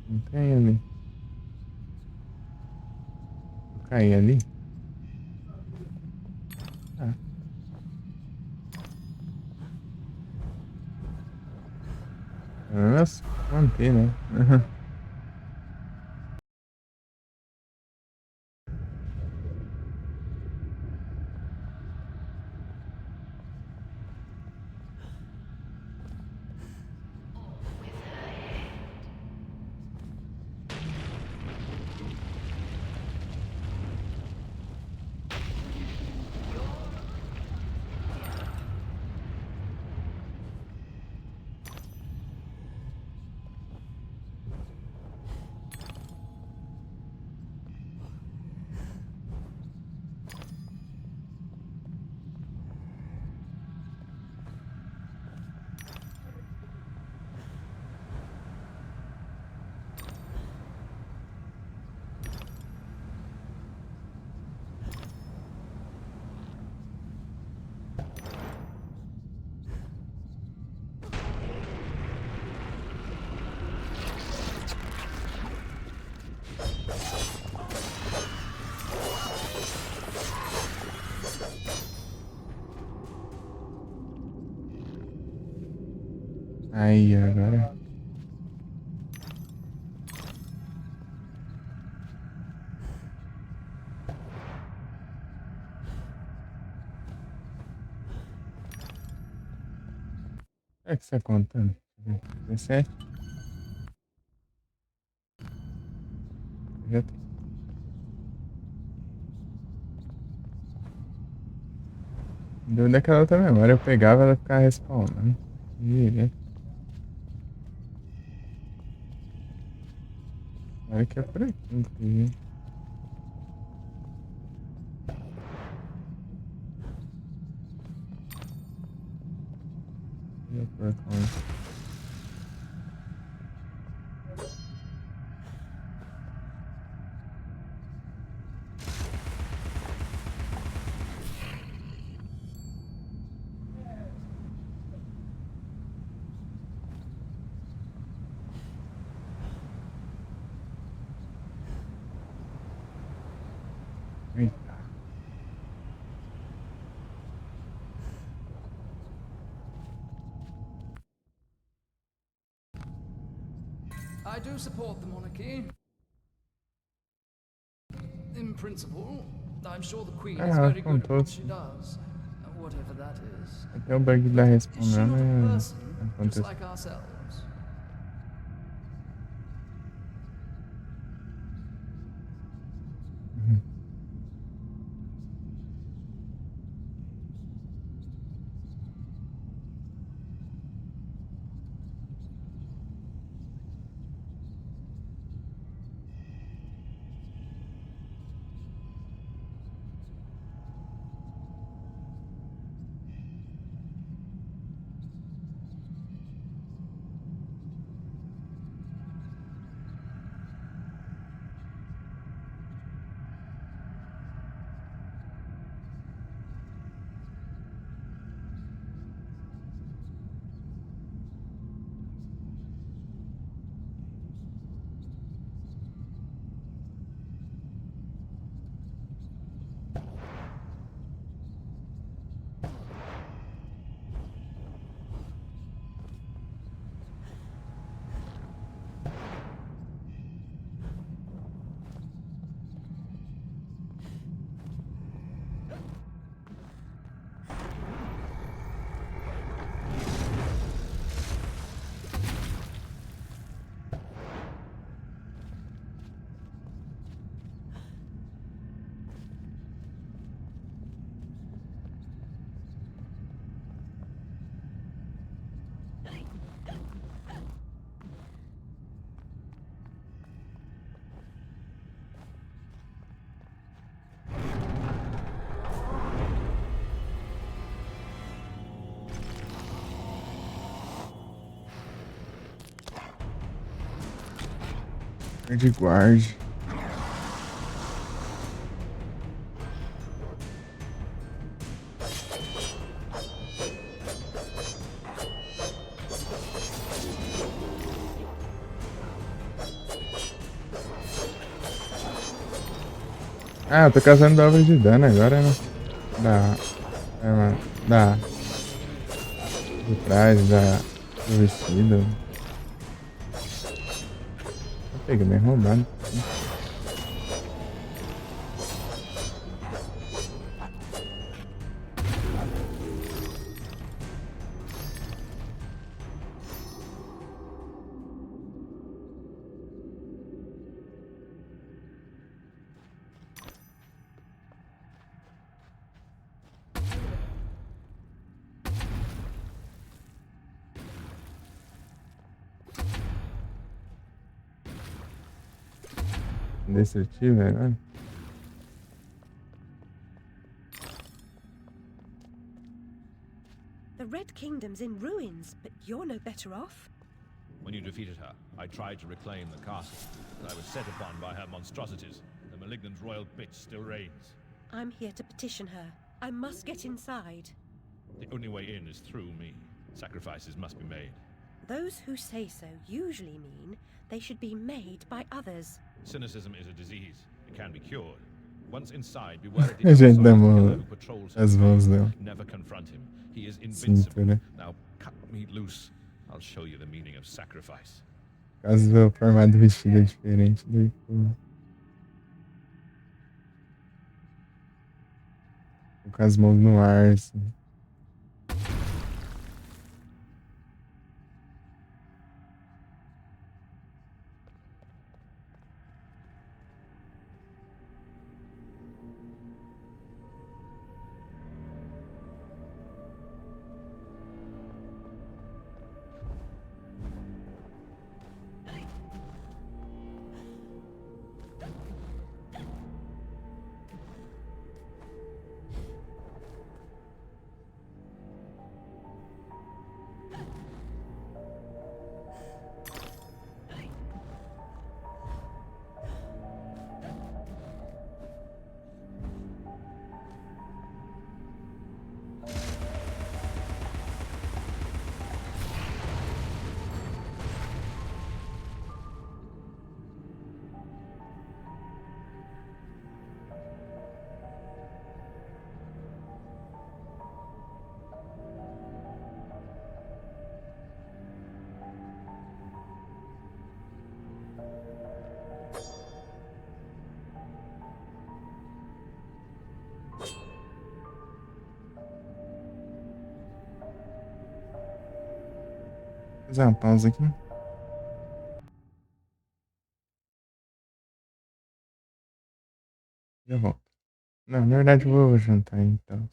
Não tem ali. Eu caí ali? Ah. Nossa, manter, né? Aí, agora. O que é que você tá contando? 17? Já tem. Deu daquela outra memória, eu pegava ela ficava respawnando. Direto. Olha que é por aqui, inclusive. E por aqui. Eita. I do support the monarchy. In principle, I'm sure the Queen is very good at what she does, whatever that is. Até o bug da Is she respawnando not a é person, just acontece. like ourselves? Guard guard. Ah, eu tô caçando dobra de dano agora, né? Da. É, mano. Da. Do traje, do vestido. Eu peguei bem roubado. Destrutivo agora. The Red Kingdom's in ruins, but you're no better off. When you defeated her, I tried to reclaim the castle, but I was set upon by her monstrosities. The malignant royal bitch still reigns. I'm here to petition her. I must get inside. The only way in is through me. Sacrifices must be made. Those who say so usually mean they should be made by others. Cynicism is a disease. It can be cured. Once inside, beware of A the gente dá killer mão who patrols her as mãos dela. Never confront him. He is Sinto, invincible. né? Now cut me loose. I'll show you the meaning of sacrifice. Caso o formato do vestido é diferente do que com as mãos no ar, assim. Vou fazer uma pausa aqui. Já volto. Não, na verdade eu vou jantar então.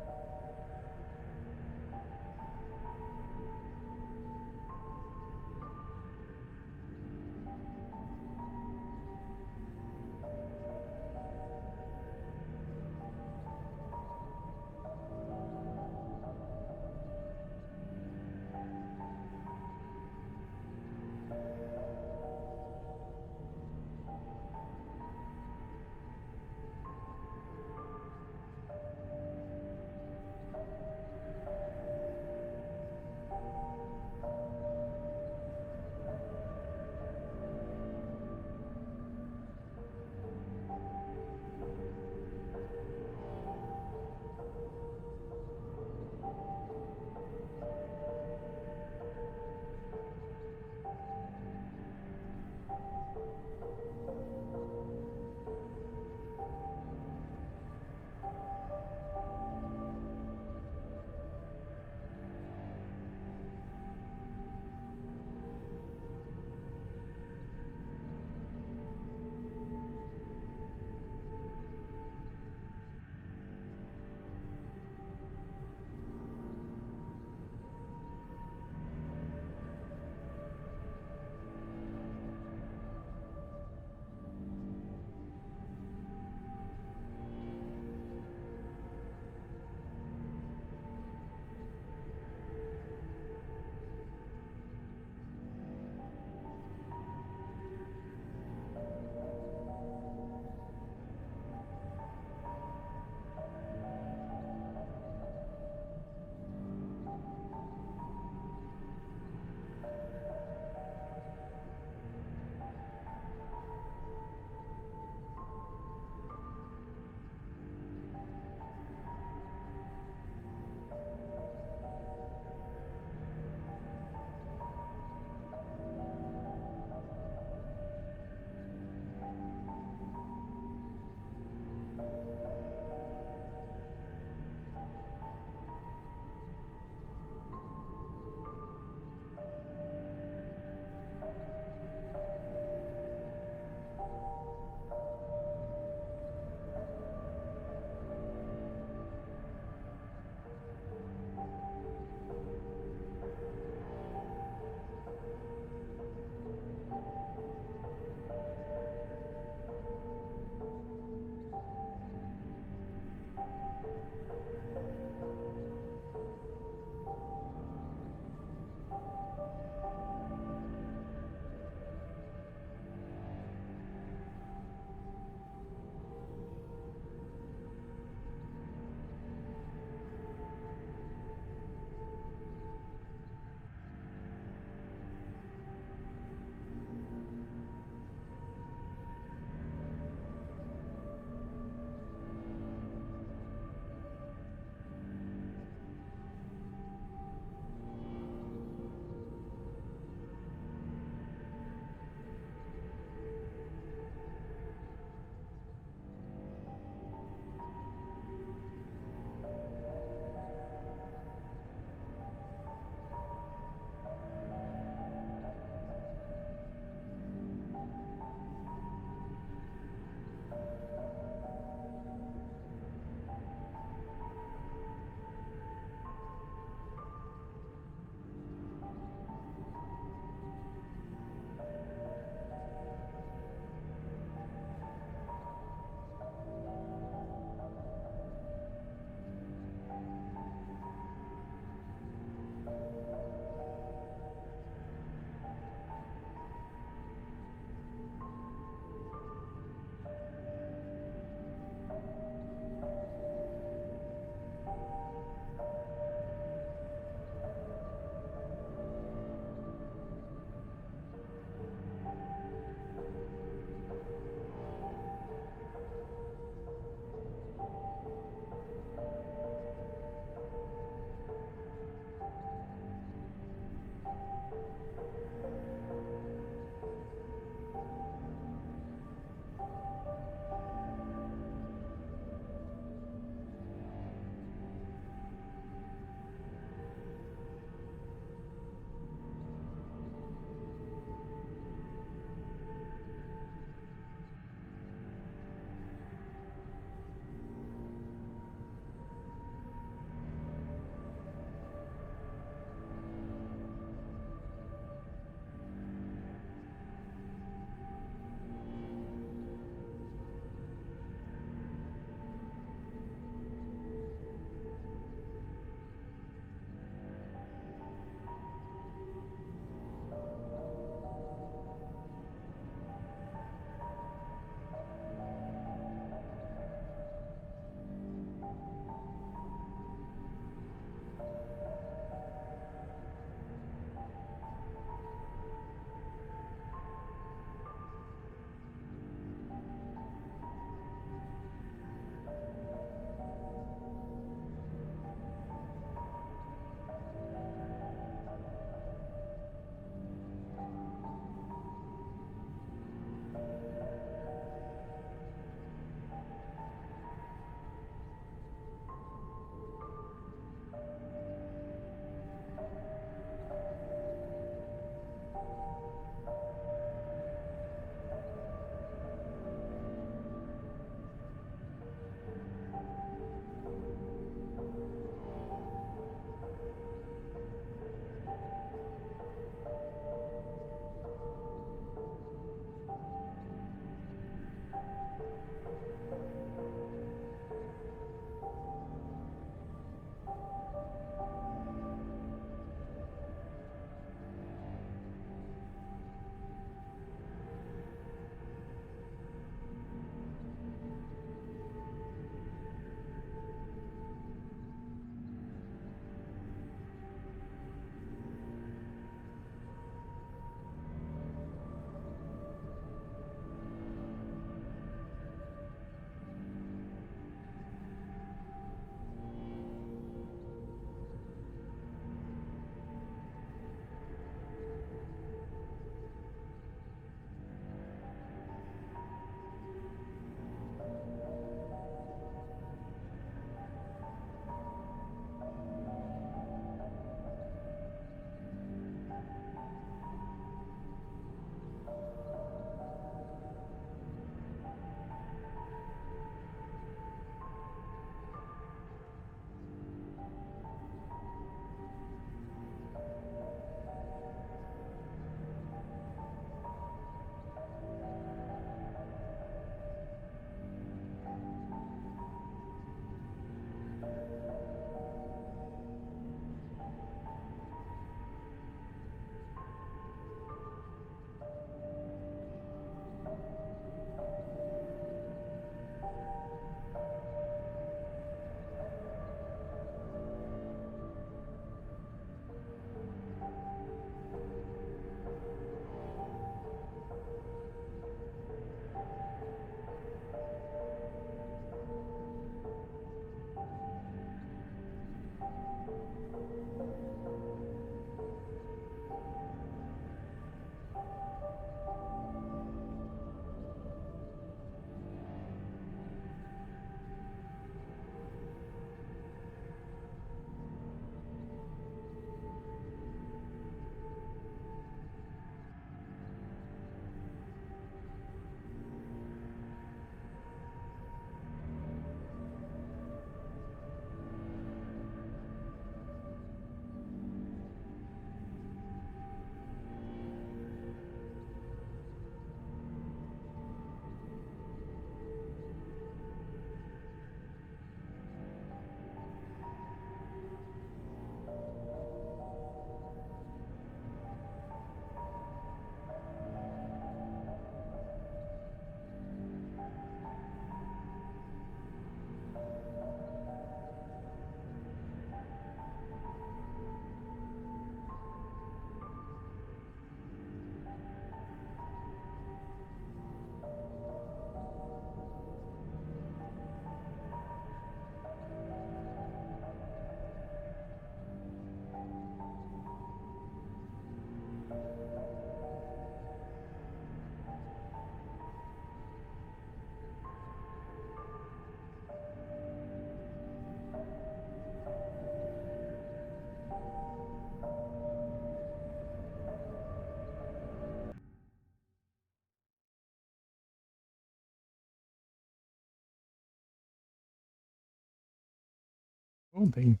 Voltei.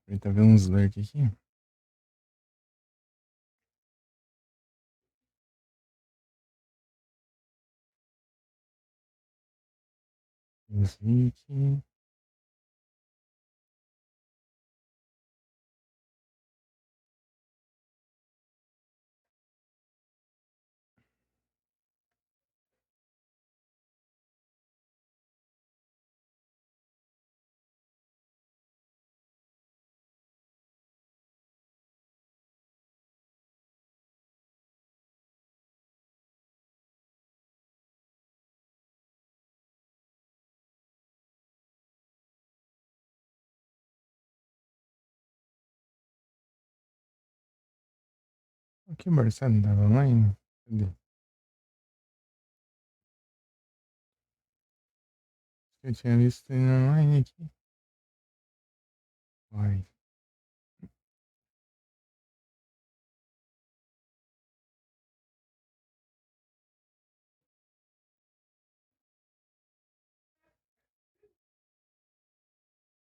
Tentar ver uns lurk aqui. Music. Que Barça não tava online? Cadê? Eu tinha visto ele online aqui. Vai.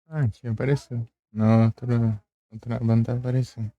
Ah, aqui apareceu. Na outra aba não tá aparecendo.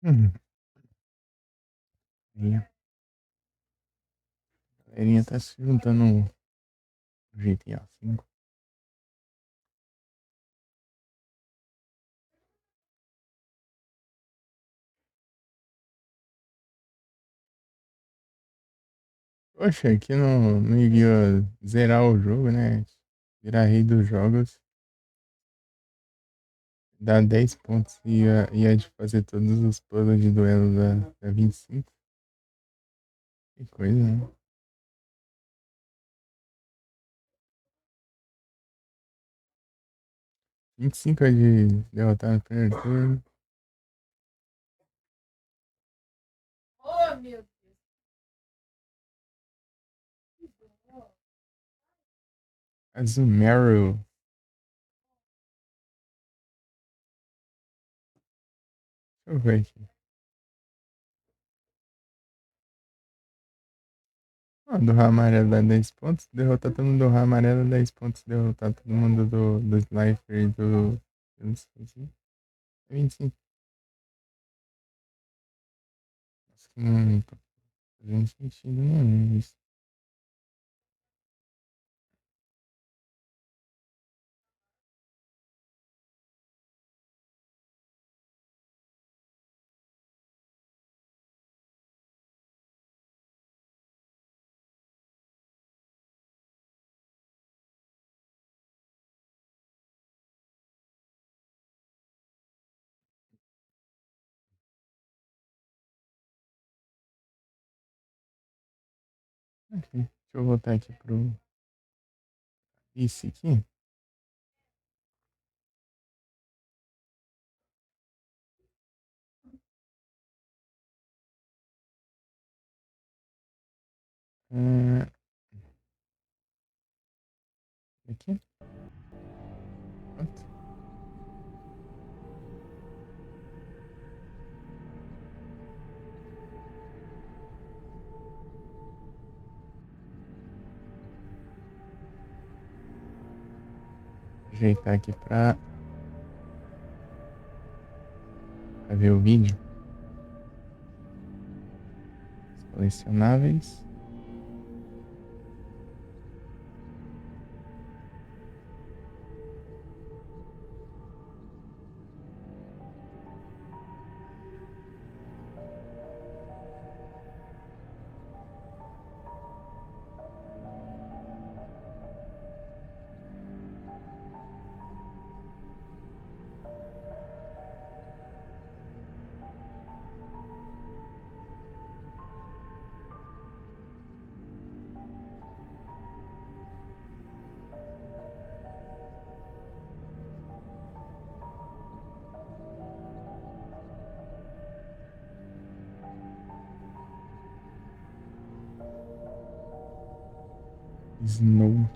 Uhum. Aí, a galerinha tá se juntando no GTA 5. Poxa, aqui no iria zerar o jogo, né? Virar rei dos jogos. Dá 10 pontos e ia de fazer todos os puzzles de duelo da 25. Que coisa, né? 25 é de derrotar no primeiro turno. Oh, meu Deus. Azumarill. Deixa eu ver aqui. Ah, do Raio Amarelo dá 10 pontos. Derrotar todo mundo do Raio Amarelo dá 10 pontos. Derrotar todo mundo do Sniper e do. Eu não sei se. É 25. Acho que não tá fazendo sentido nenhum isso. Ok. Deixa eu voltar aqui pro. Isso aqui. É, aqui. Pronto. Ajeitar aqui pra ver o vídeo. Os colecionáveis. Snout.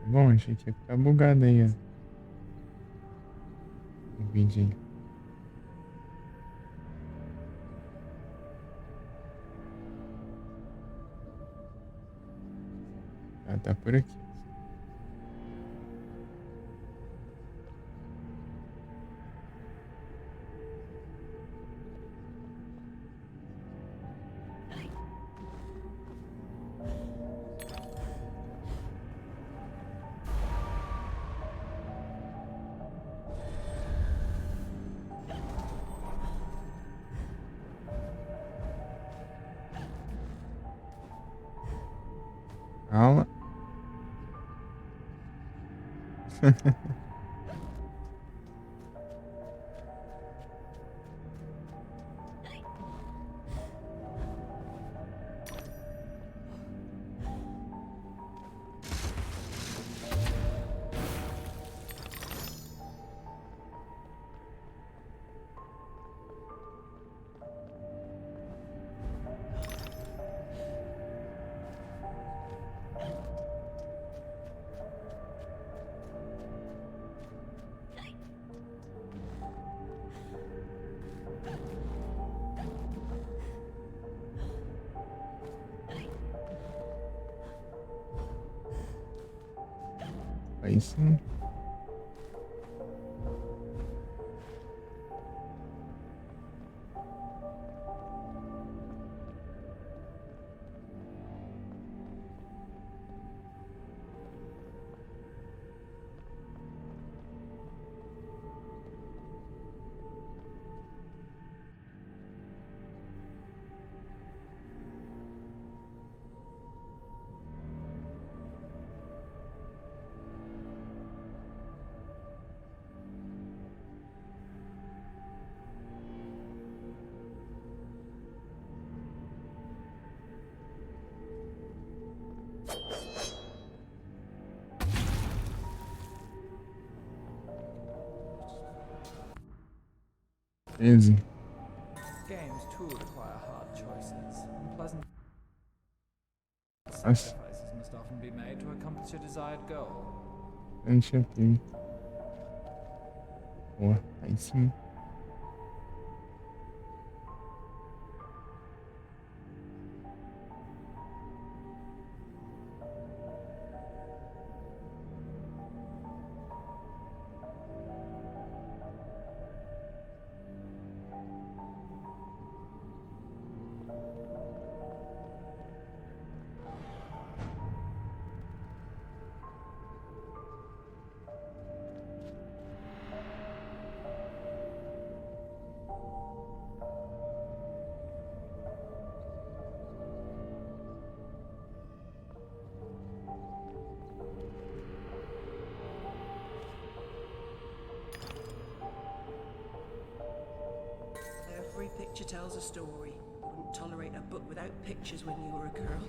Bom, achei que ia ficar bugado aí, ó. O vídeo aí. Ah, tá por aqui. Calma. Aí sim. Easy. Games too require hard choices. Unpleasant Nossa, sacrifices must often be made to accomplish a desired goal. antes aqui. Boa, aí sim. Every picture tells a story. Wouldn't tolerate a book without pictures when you were a girl.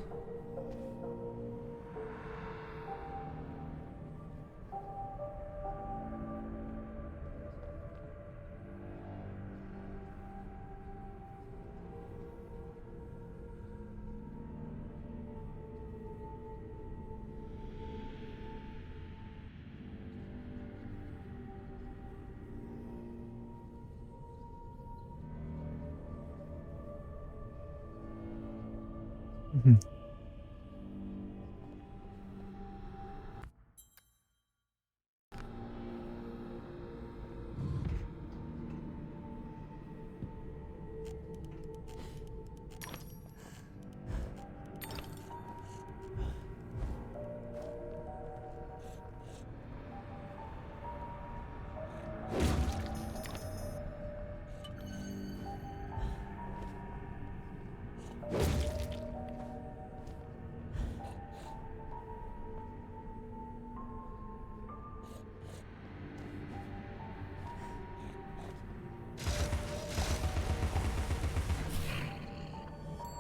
Uhum.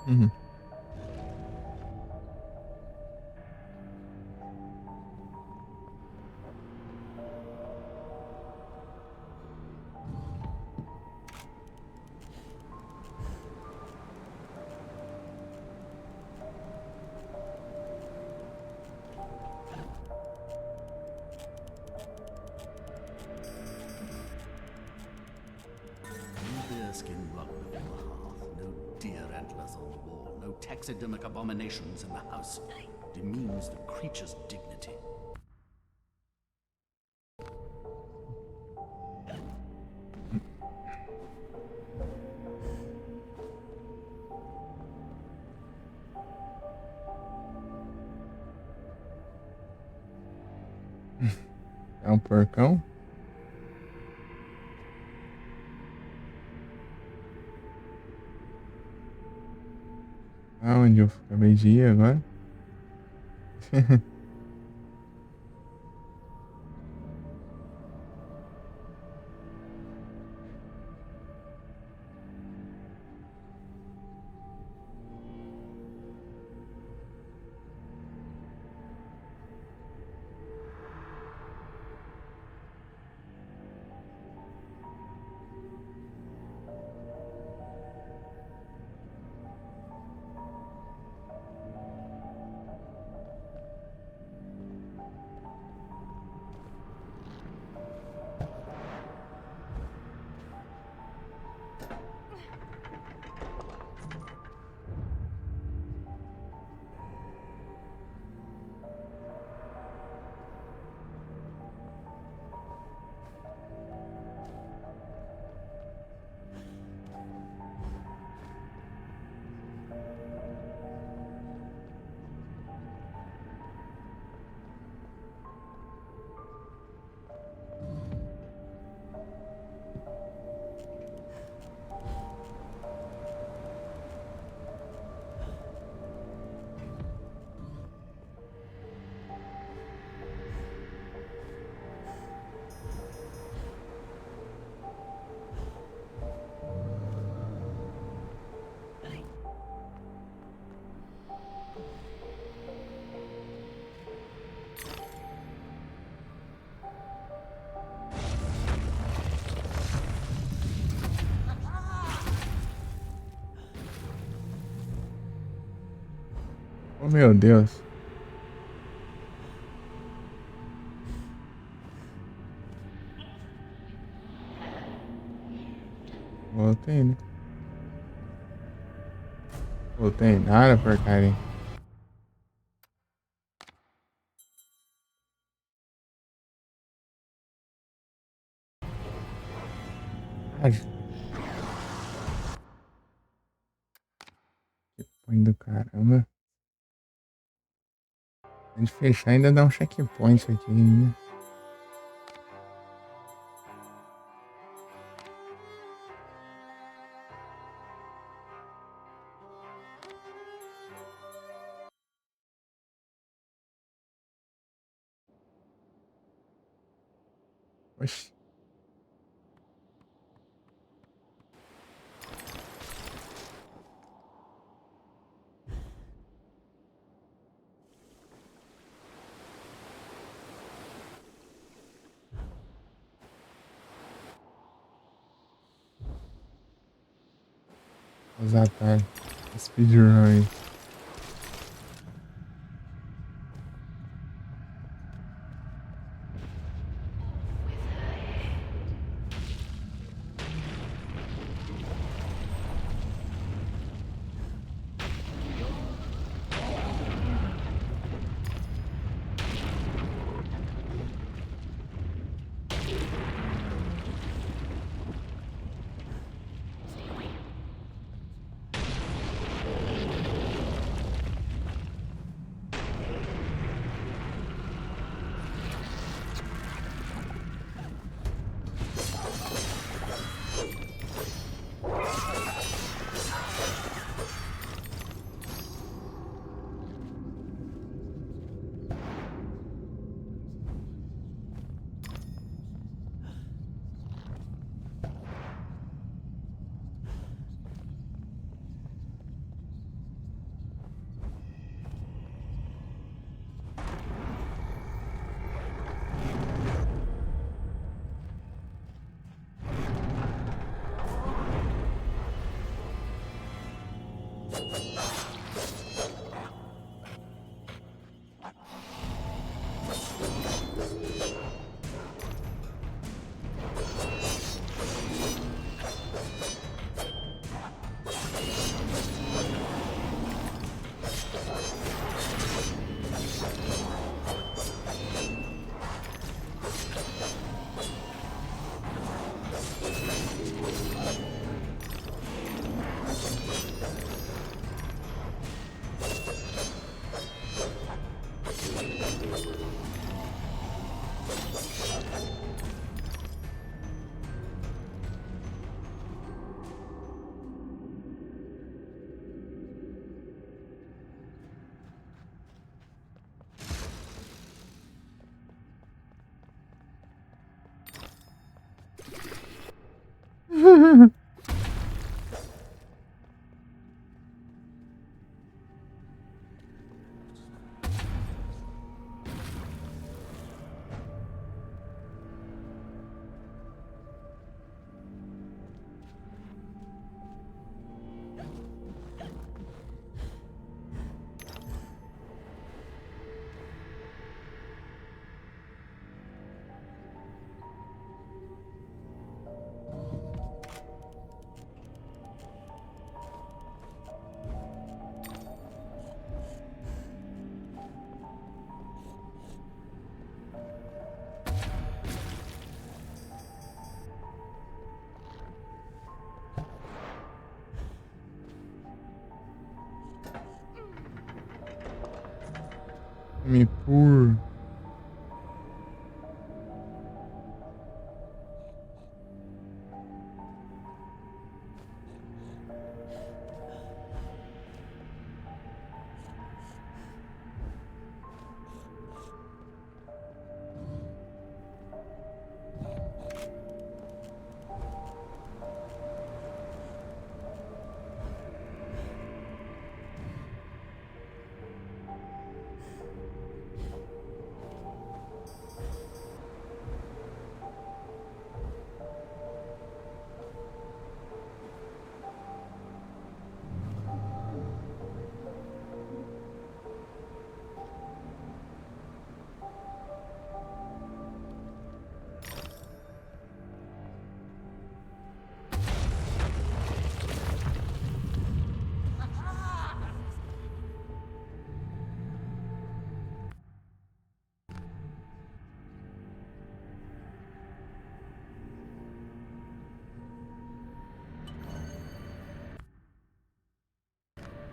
Uhum. No deerskin rug before the hearth, no deer antlers on the wall, no taxidermic abominations in the house. Demeans the creature's dignity. É um porcão? Aonde eu acabei de ir agora? meu Deus. Voltei, né? Voltei nada, porcaria. Ai. Que põe do caramba. Antes de fechar, ainda dá um checkpoint isso aqui, né? Oxi. Os atalhos. Speedrun aí. Me por.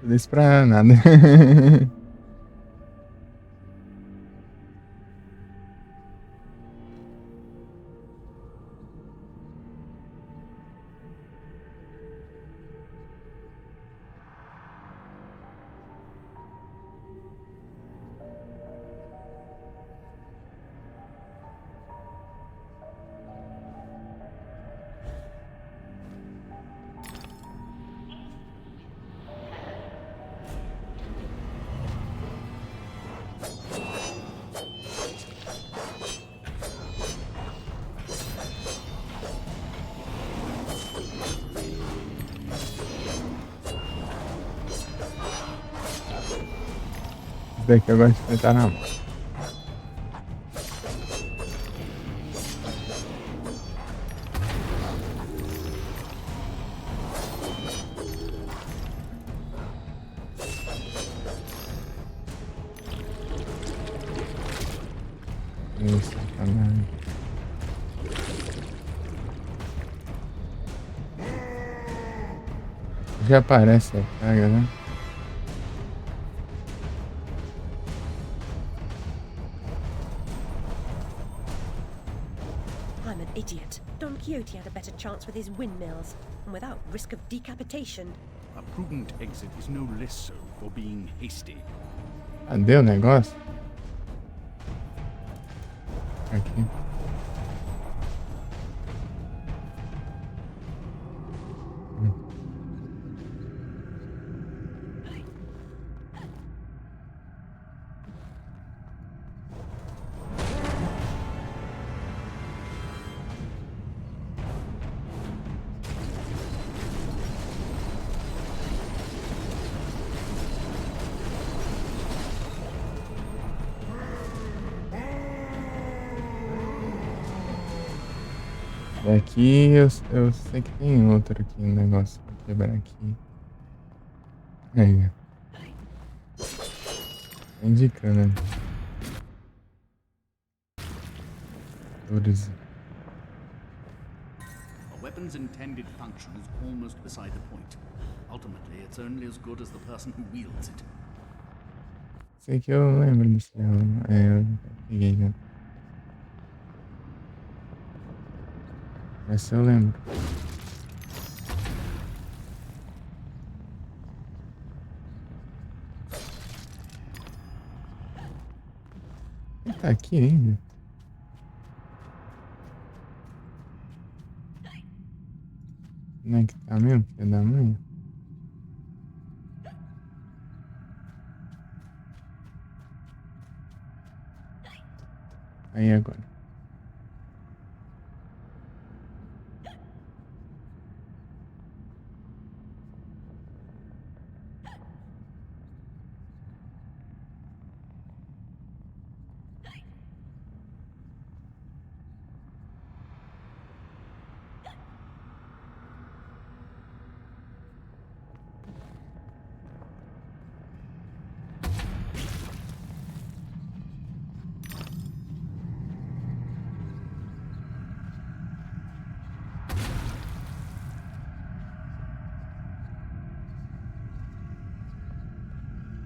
Tudo isso pra nada. Isso daqui eu gosto de tentar na mão. Isso, também. Já aparece a praga, né? I'm an idiot. Don Quixote had a better chance with his windmills, and without risk of decapitation. A prudent exit is no less so for being hasty. Cadê o negócio? Aqui. Aqui eu sei que tem outro aqui, um negócio pra quebrar aqui. Aí. Tá indicando ali. Todos. A weapon's intended function is almost beside the point. Ultimately, it's only as good as the person who wields it. Sei que eu lembro desse diálogo. É, eu peguei já. Essa eu lembro. Ele tá aqui ainda? Como é que tá mesmo, filho da mãe? Aí agora.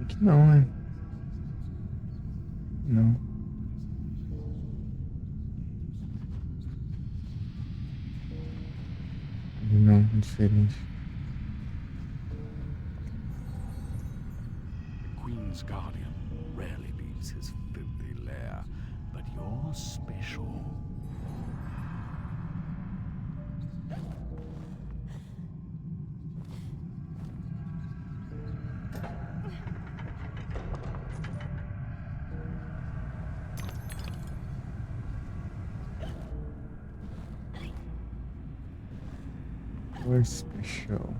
Aqui não, né? Não. Não, é diferente. The Queen's Guardian rarely leaves his filthy lair, but you're special. You're special.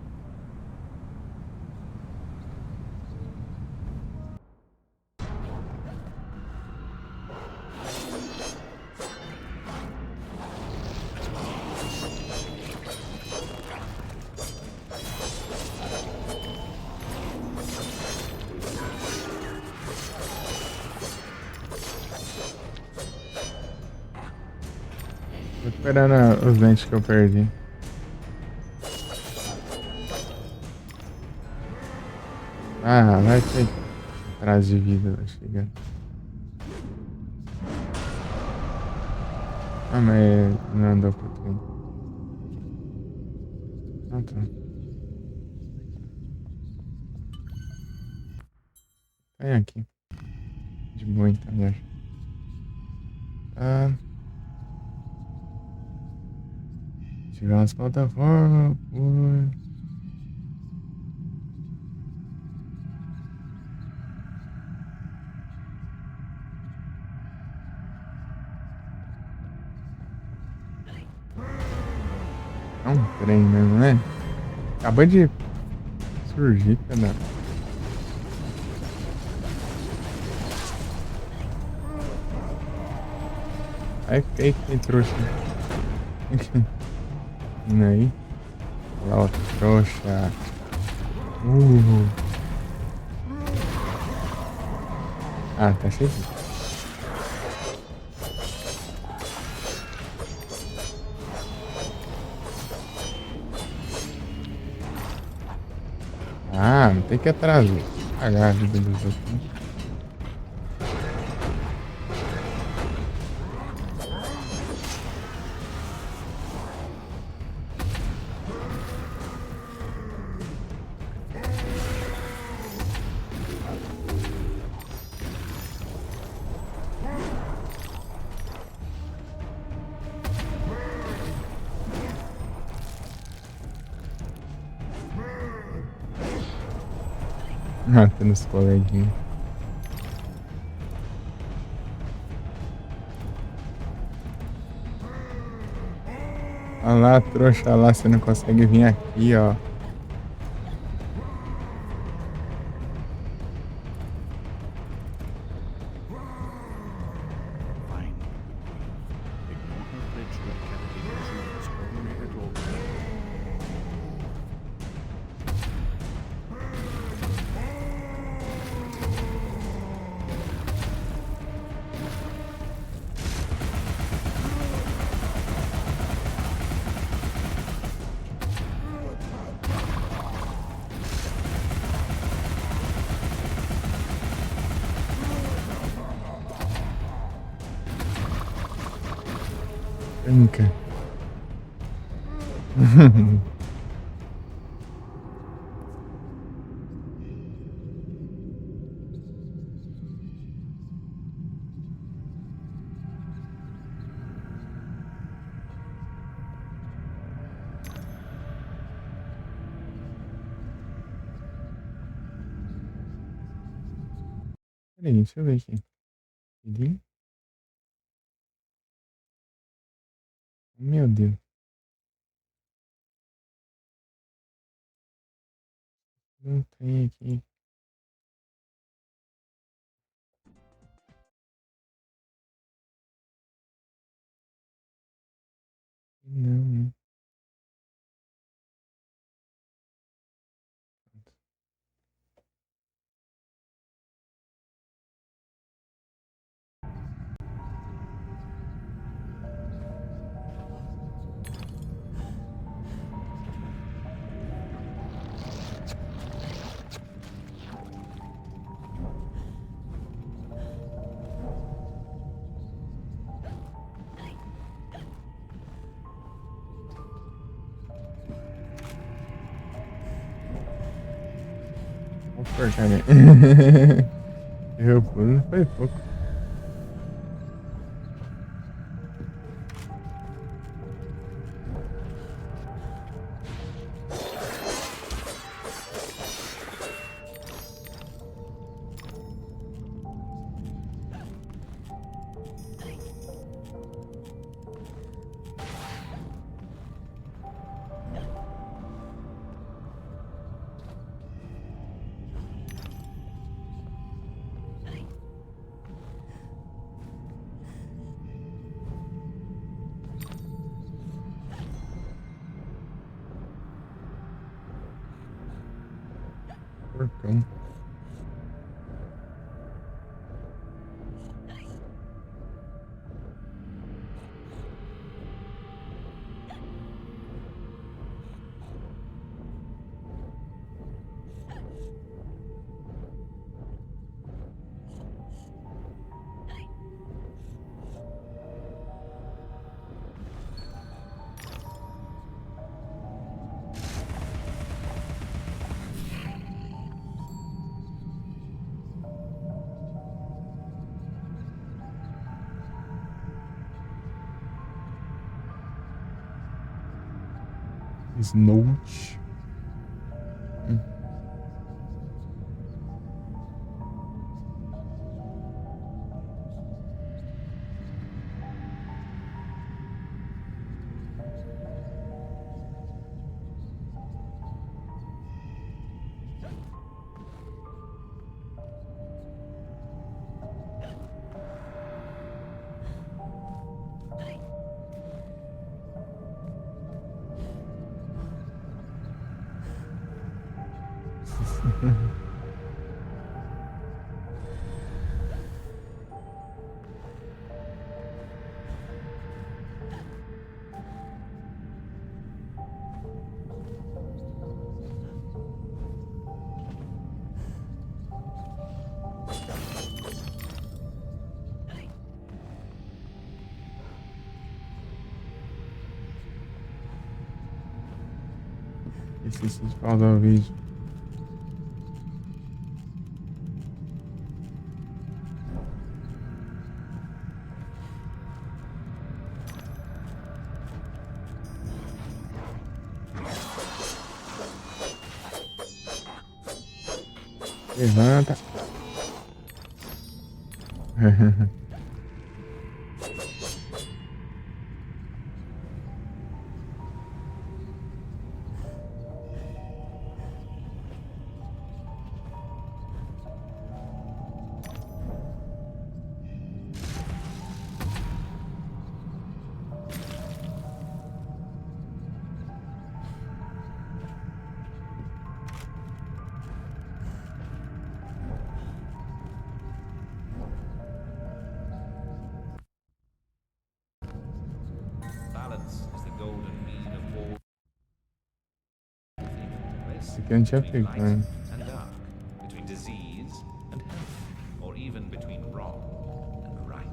Tô esperando os dentes que eu perdi. Ah, vai ter atrás de vida, vai chegar. Ah, mas não andou pro trem. Ah, tá. Tem aqui. De boa então, já. Ah, tiver umas plataformas, pô. É um trem mesmo, né? Acabou de surgir, cara. Aí fiquei que trouxa. Aí. Olha lá, outro trouxa. Ah, tá cheio. Ah, não tem que atrasar. Pagar a vida dos outros. Matando os coleguinhas. Olha lá, trouxa lá, você não consegue vir aqui, ó. Fine. Ignore her pledge to eradicate intruders only at your peril. Brinca. Peraí, deixa eu ver aqui. Ele? Meu Deus. Não tem aqui. Não, né? Vou porcaria. Eu pulo, foi pouco. Porcão. Snout. Esqueci de pausar o vídeo. Levanta. Balance is the golden mean of all. Esse aqui eu não tinha pego, né? And dark, between disease and health, or even between wrong and right.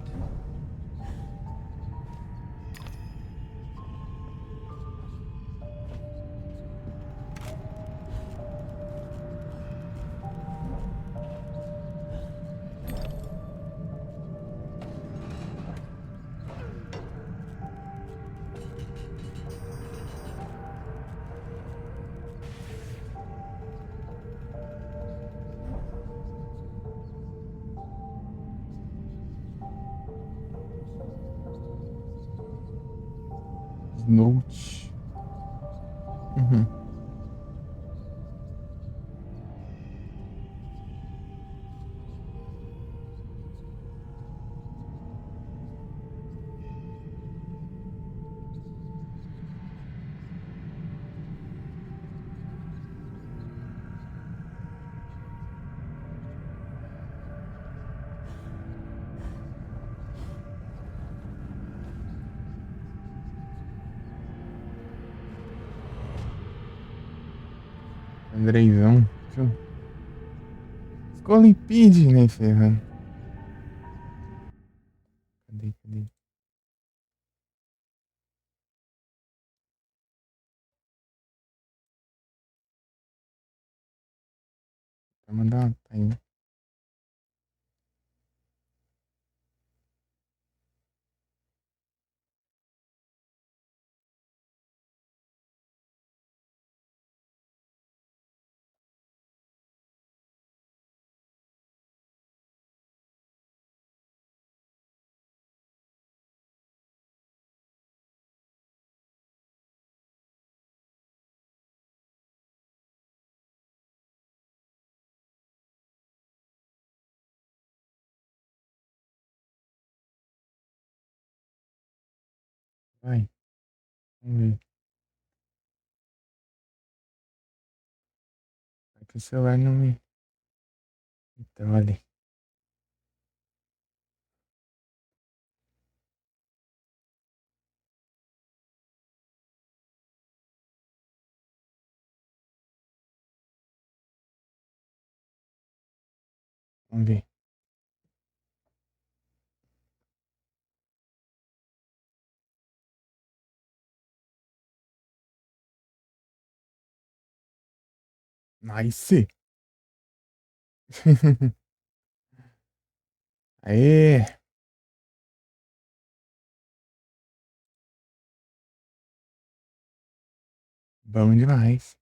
Snout. Andreizão. Ficou limpide, né, ferrando? Cadê? Vai mandar, tá aí. Vai. Vamos ver. Vai que o celular não me... Então, olha. Vamos ver. Nice. Aê. Bom demais.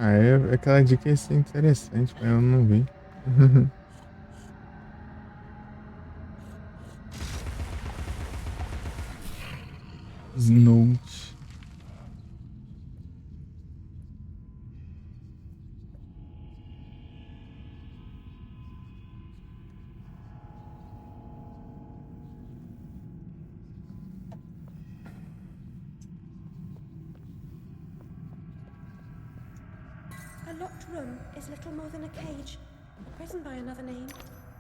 Ah, aquela dica ia ser interessante, mas eu não vi. Snout. A locked room is little more than a cage. A prison by another name.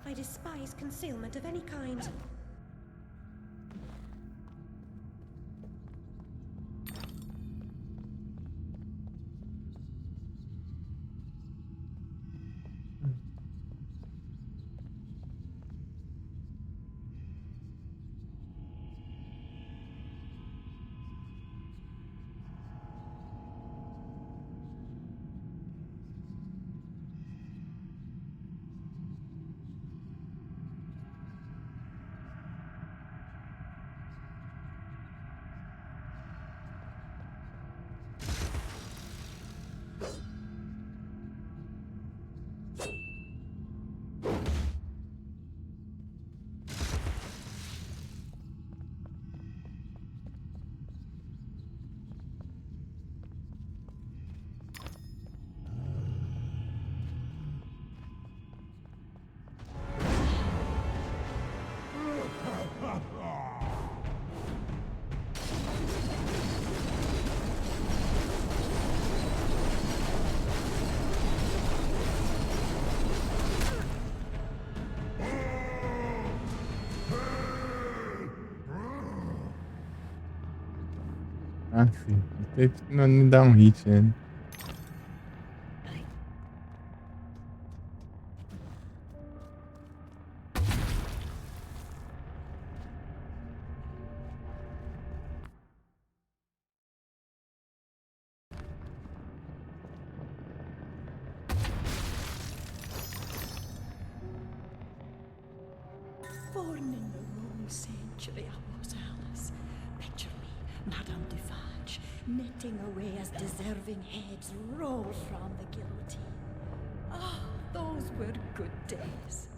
I despise concealment of any kind. Ah, sim. Teve que não dar um hit, né? Born in the wrong century, I was, Alice. Picture me, Madame Defarge, knitting away as deserving heads roll from the guillotine. Ah, those were good days.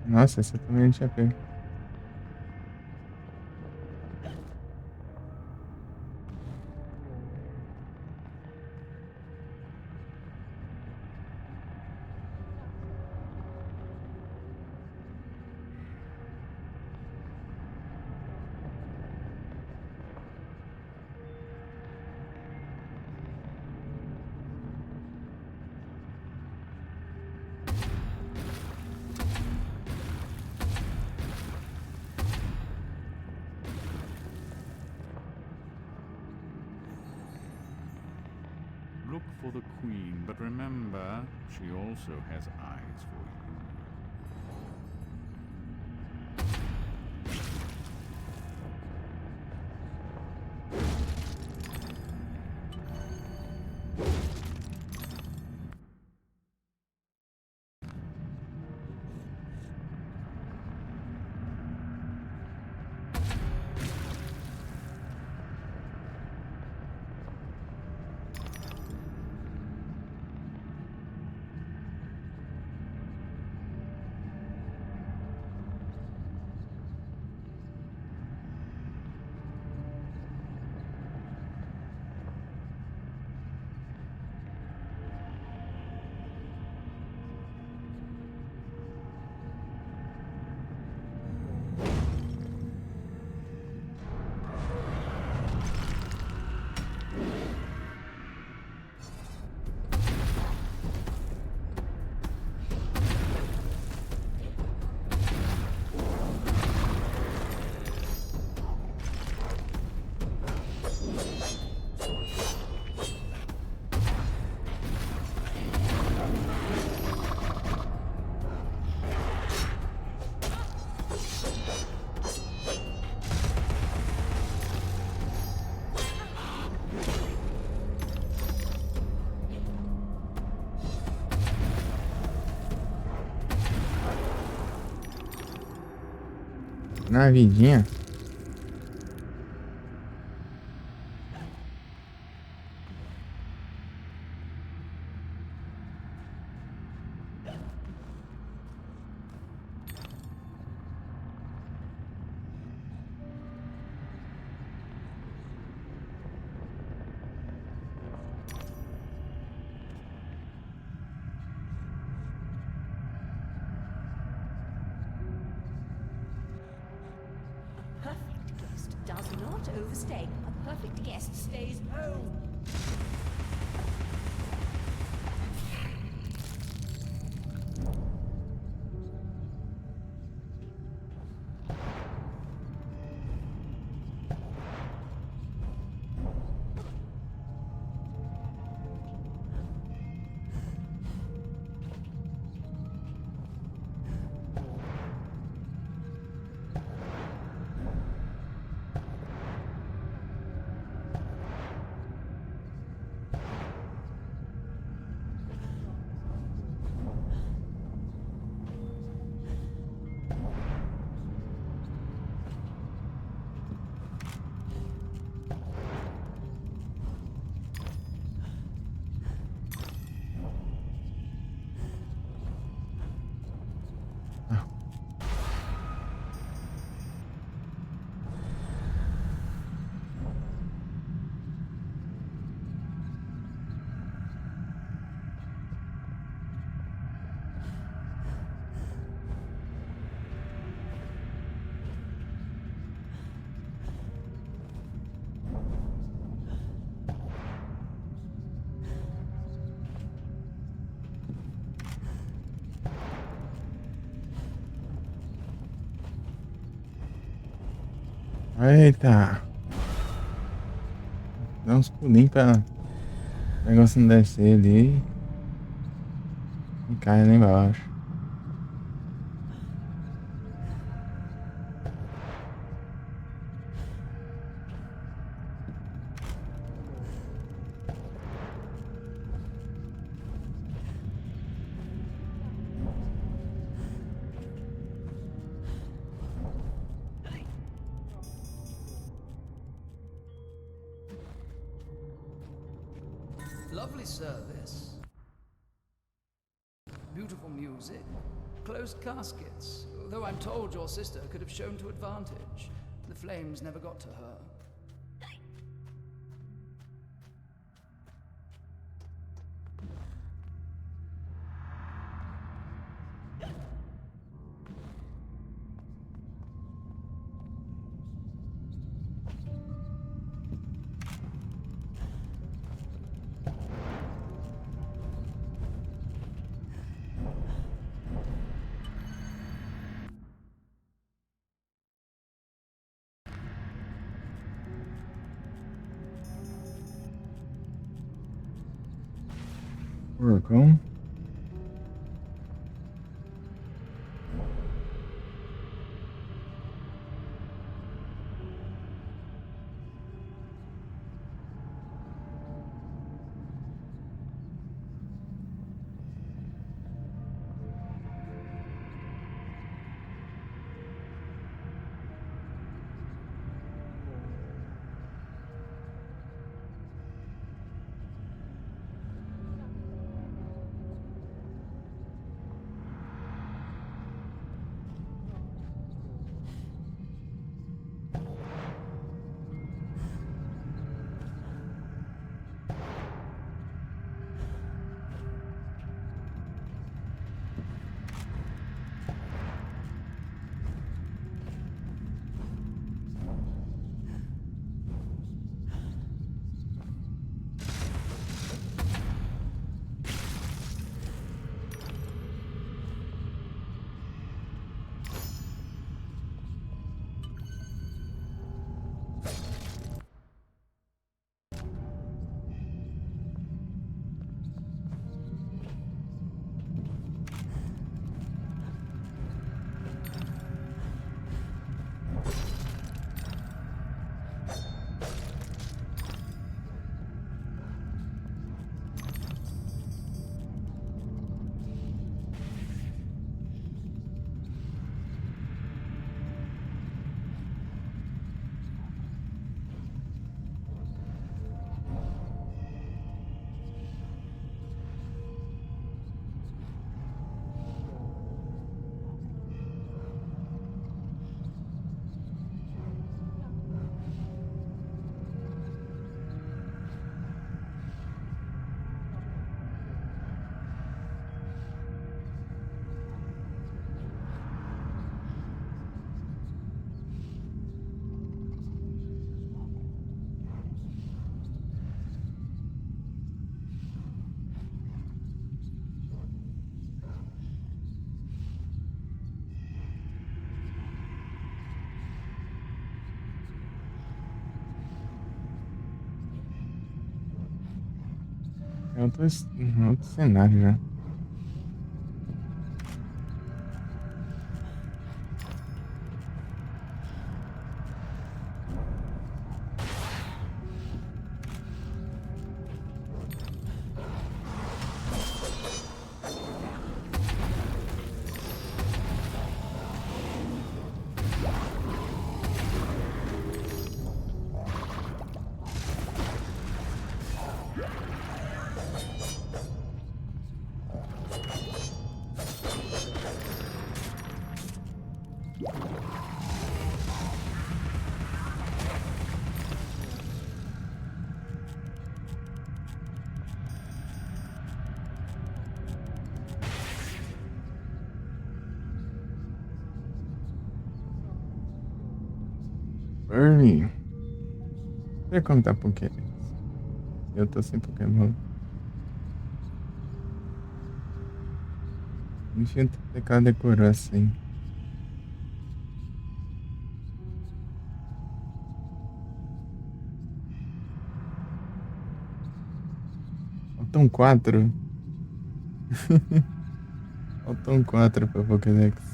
Nossa, essa também não tinha pego. for the Queen, but remember, she also has eyes for you. Na vidinha. Perfect guest does not overstay. A perfect guest stays home. Eita! Dá uns pulinhos pra o negócio não descer ali e cai lá embaixo. Lovely service. Beautiful music. Closed caskets. Though I'm told your sister could have shown to advantage. The flames never got to her. Porcão. É outro cenário já. Burnie. Vê como tá Pokémon. Eu tô sem Pokémon. Enfim, TK decorou assim. Faltam 4. Faltam 4 pra Pokédex.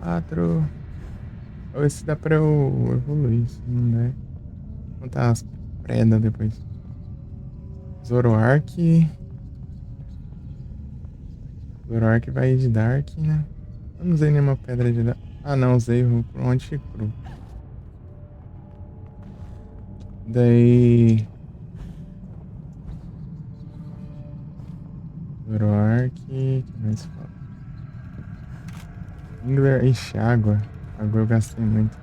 4. Vou ver se dá pra eu evoluir. Se não der. Vou contar as predas depois. Zoroark. Zoroark vai de Dark, né? Eu não usei nenhuma pedra de Dark. Ah, não, usei o Anticru. Daí. Zoroark. Que mais falta? Ingler. Ixi, água. Água eu gastei muito.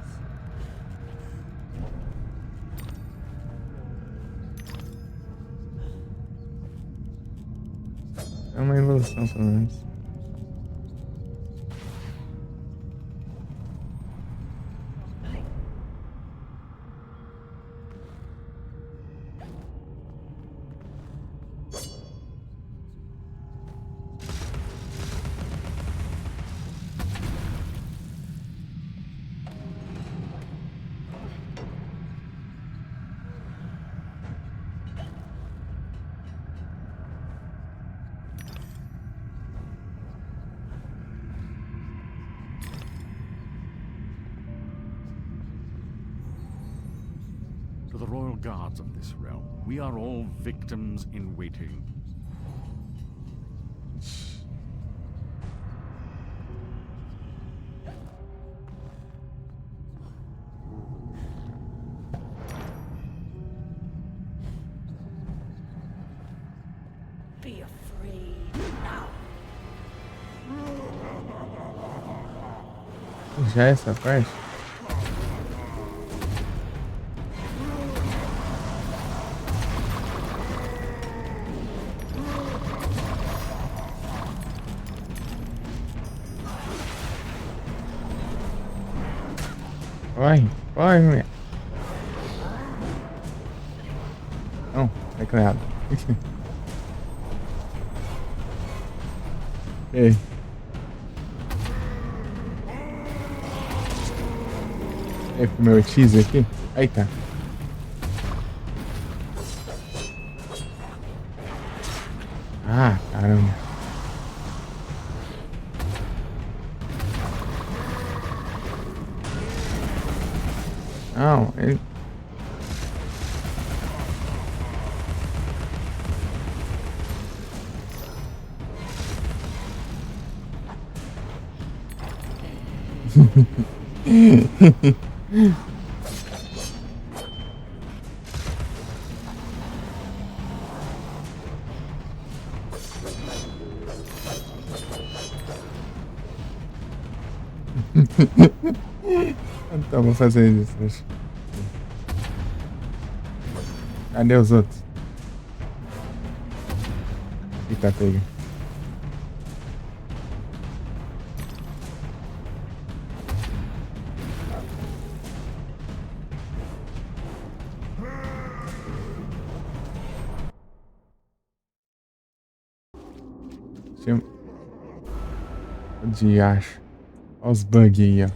É uma evolução, pelo menos. royal guards of this realm. We are all victims in waiting. Be afraid now. Já é essa parte? Corre, corre, mulher. Não, é criado. Ei. É pro meu teaser aqui? Aí tá. Ah, caramba. Não, ele... Então, vou fazer isso. Cadê os outros? Eita, pega. De acho. Olha os bugs aí, ó.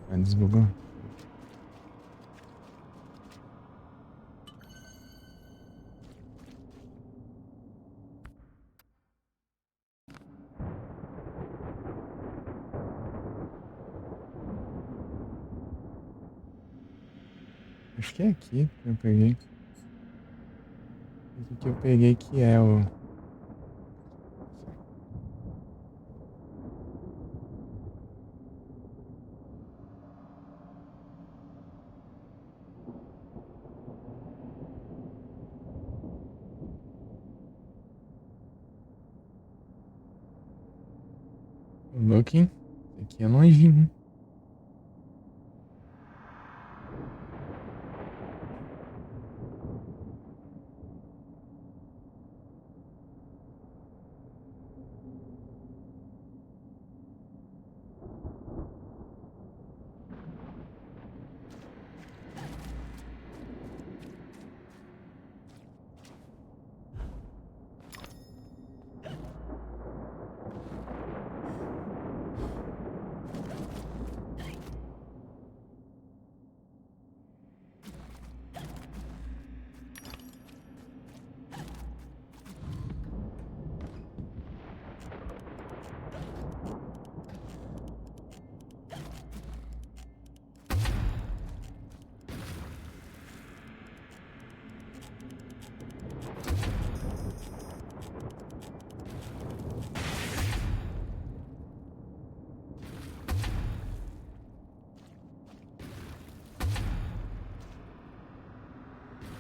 Ah, desbugou. Acho que é aqui que eu peguei. Esse que eu peguei que é o... Looking. Aqui é longinho.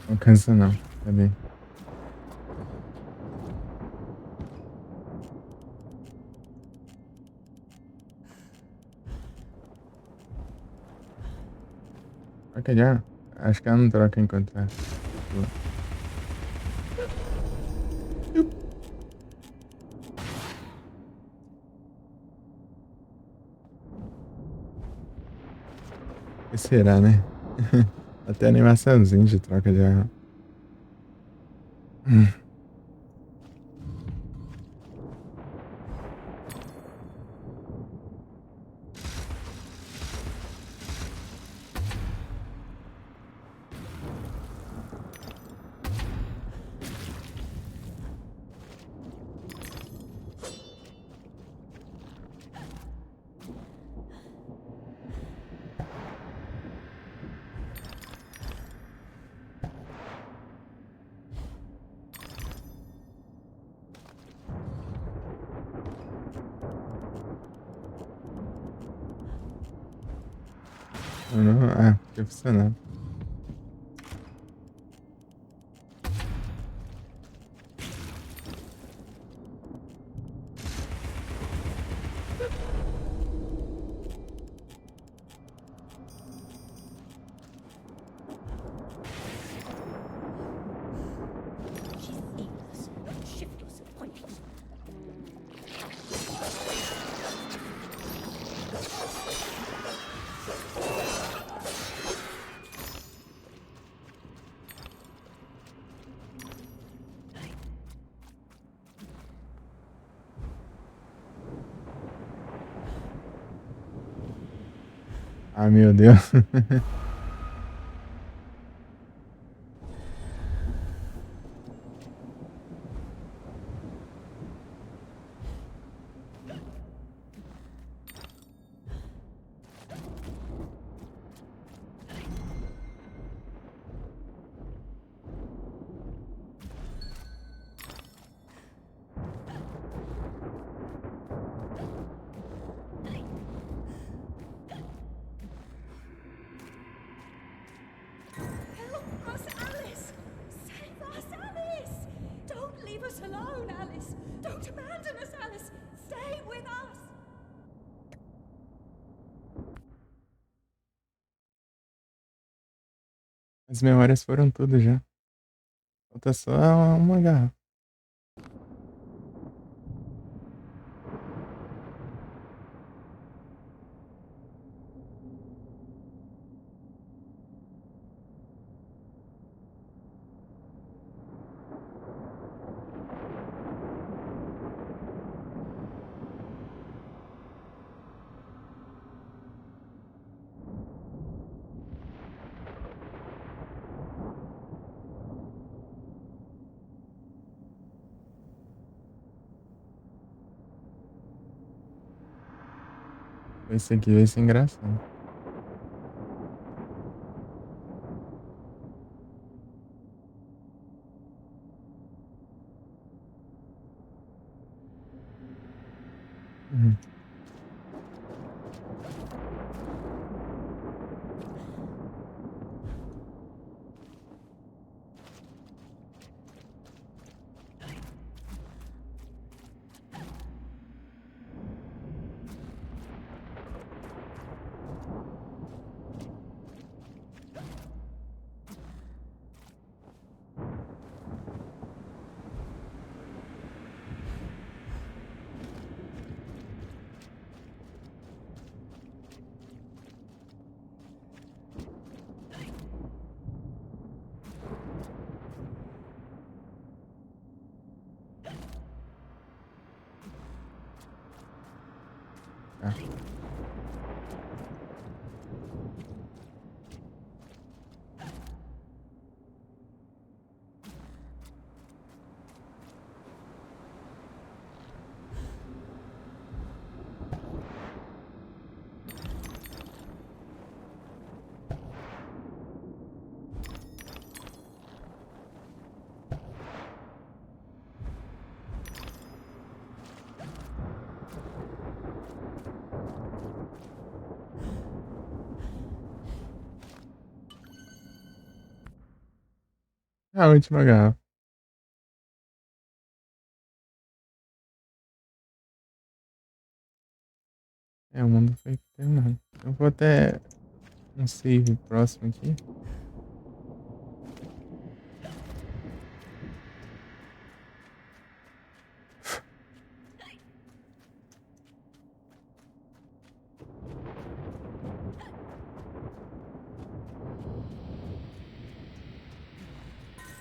Não cansa não, cadê? Troca já? Acho que ela não troca enquanto tá. O que será, né? Até animaçãozinha de troca de arma. Não, ah, profissional. She's aimless, shiftless, and pointless. Ah, meu Deus. Help us, Alice! Save us, Alice! Don't leave us alone, Alice! Don't abandon us, Alice! Stay with us! As memórias foram tudo já. Falta só uma garrafa. Esse aqui vai ser engraçado. Uhum. Tá. A última garrafa. É, o mundo foi terminado. Eu vou até um save próximo aqui.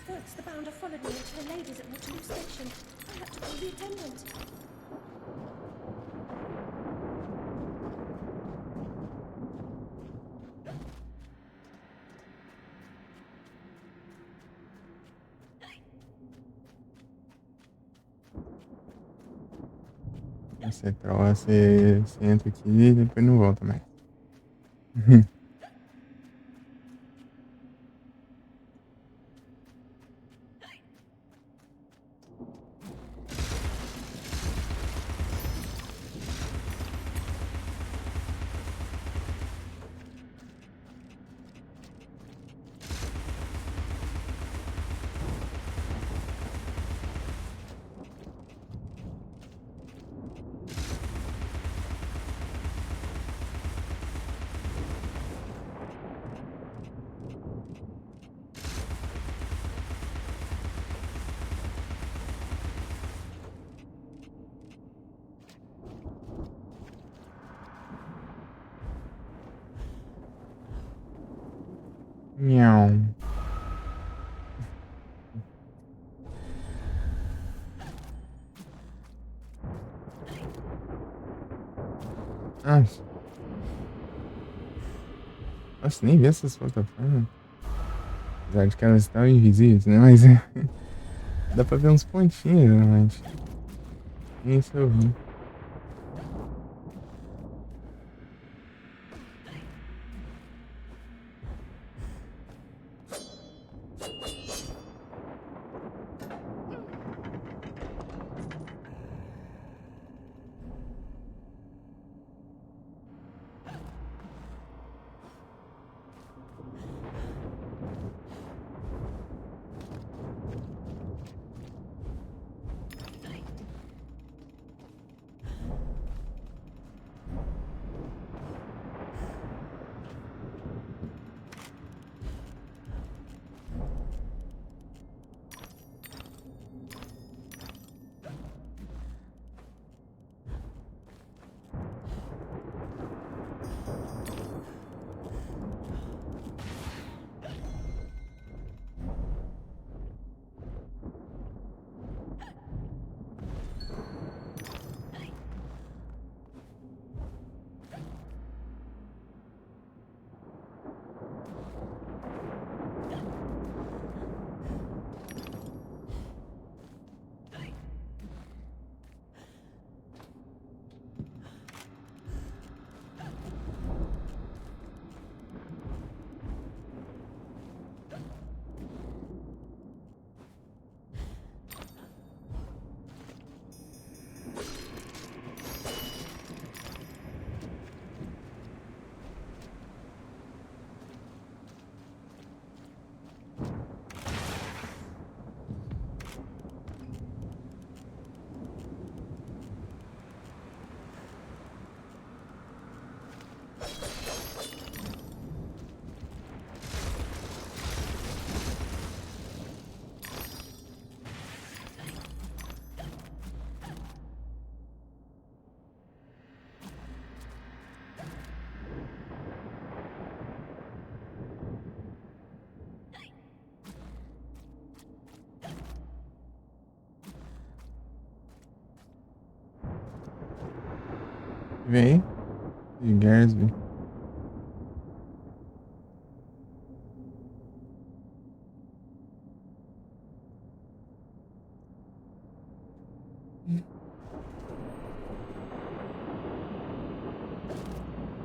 Once the bounder followed me into the ladies at Waterloo Station. I had to call the attendant. Você troça, você entra aqui e depois não volta mais. Miau. Nossa. Nossa, nem vi essas plataformas. Apesar de que elas estavam invisíveis, né? Mas dá pra ver uns pontinhos, realmente. Isso eu vi. Vem. De Garsby.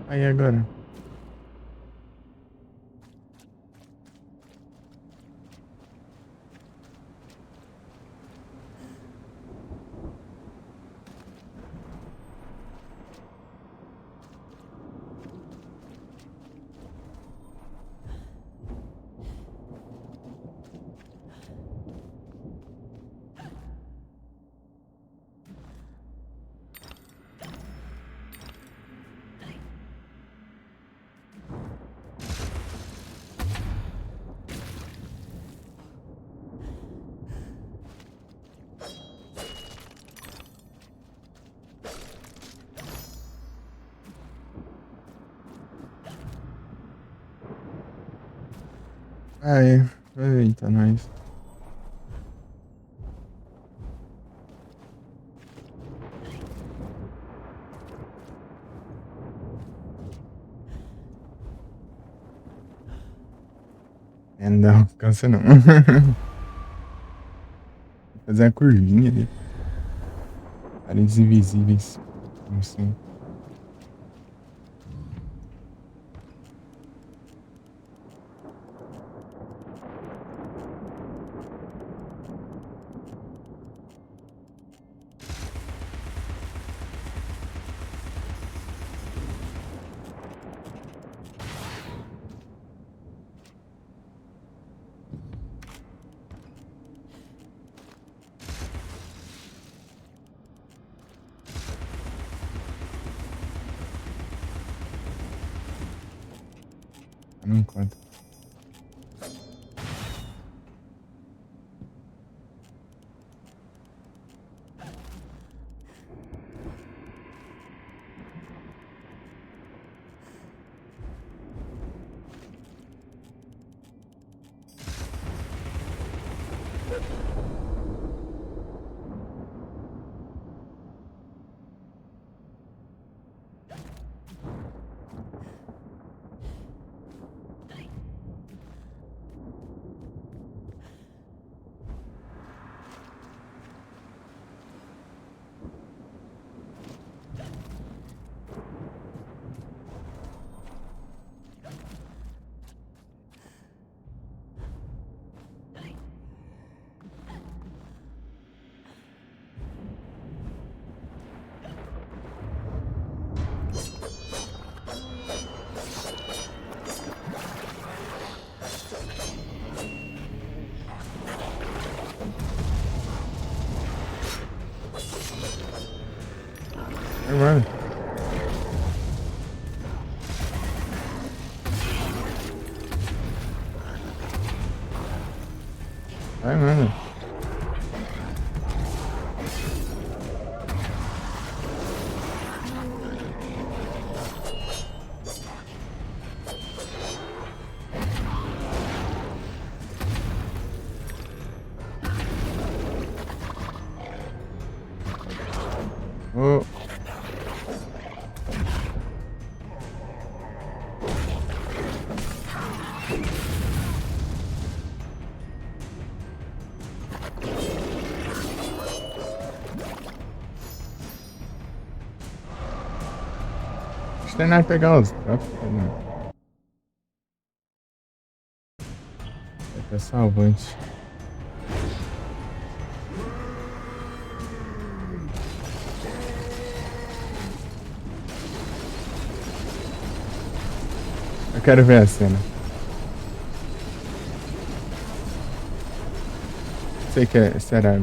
Aí agora. Ah, é. Eita, nós. É, não, cansa não. Vou fazer uma curvinha ali. Paredes invisíveis. Não sei. Não encontro. Vai, mano. Vai, mano. Oh. Deixa eu treinar e pegar os trapos. É salvante. Eu quero ver a cena. Sei que é. Será?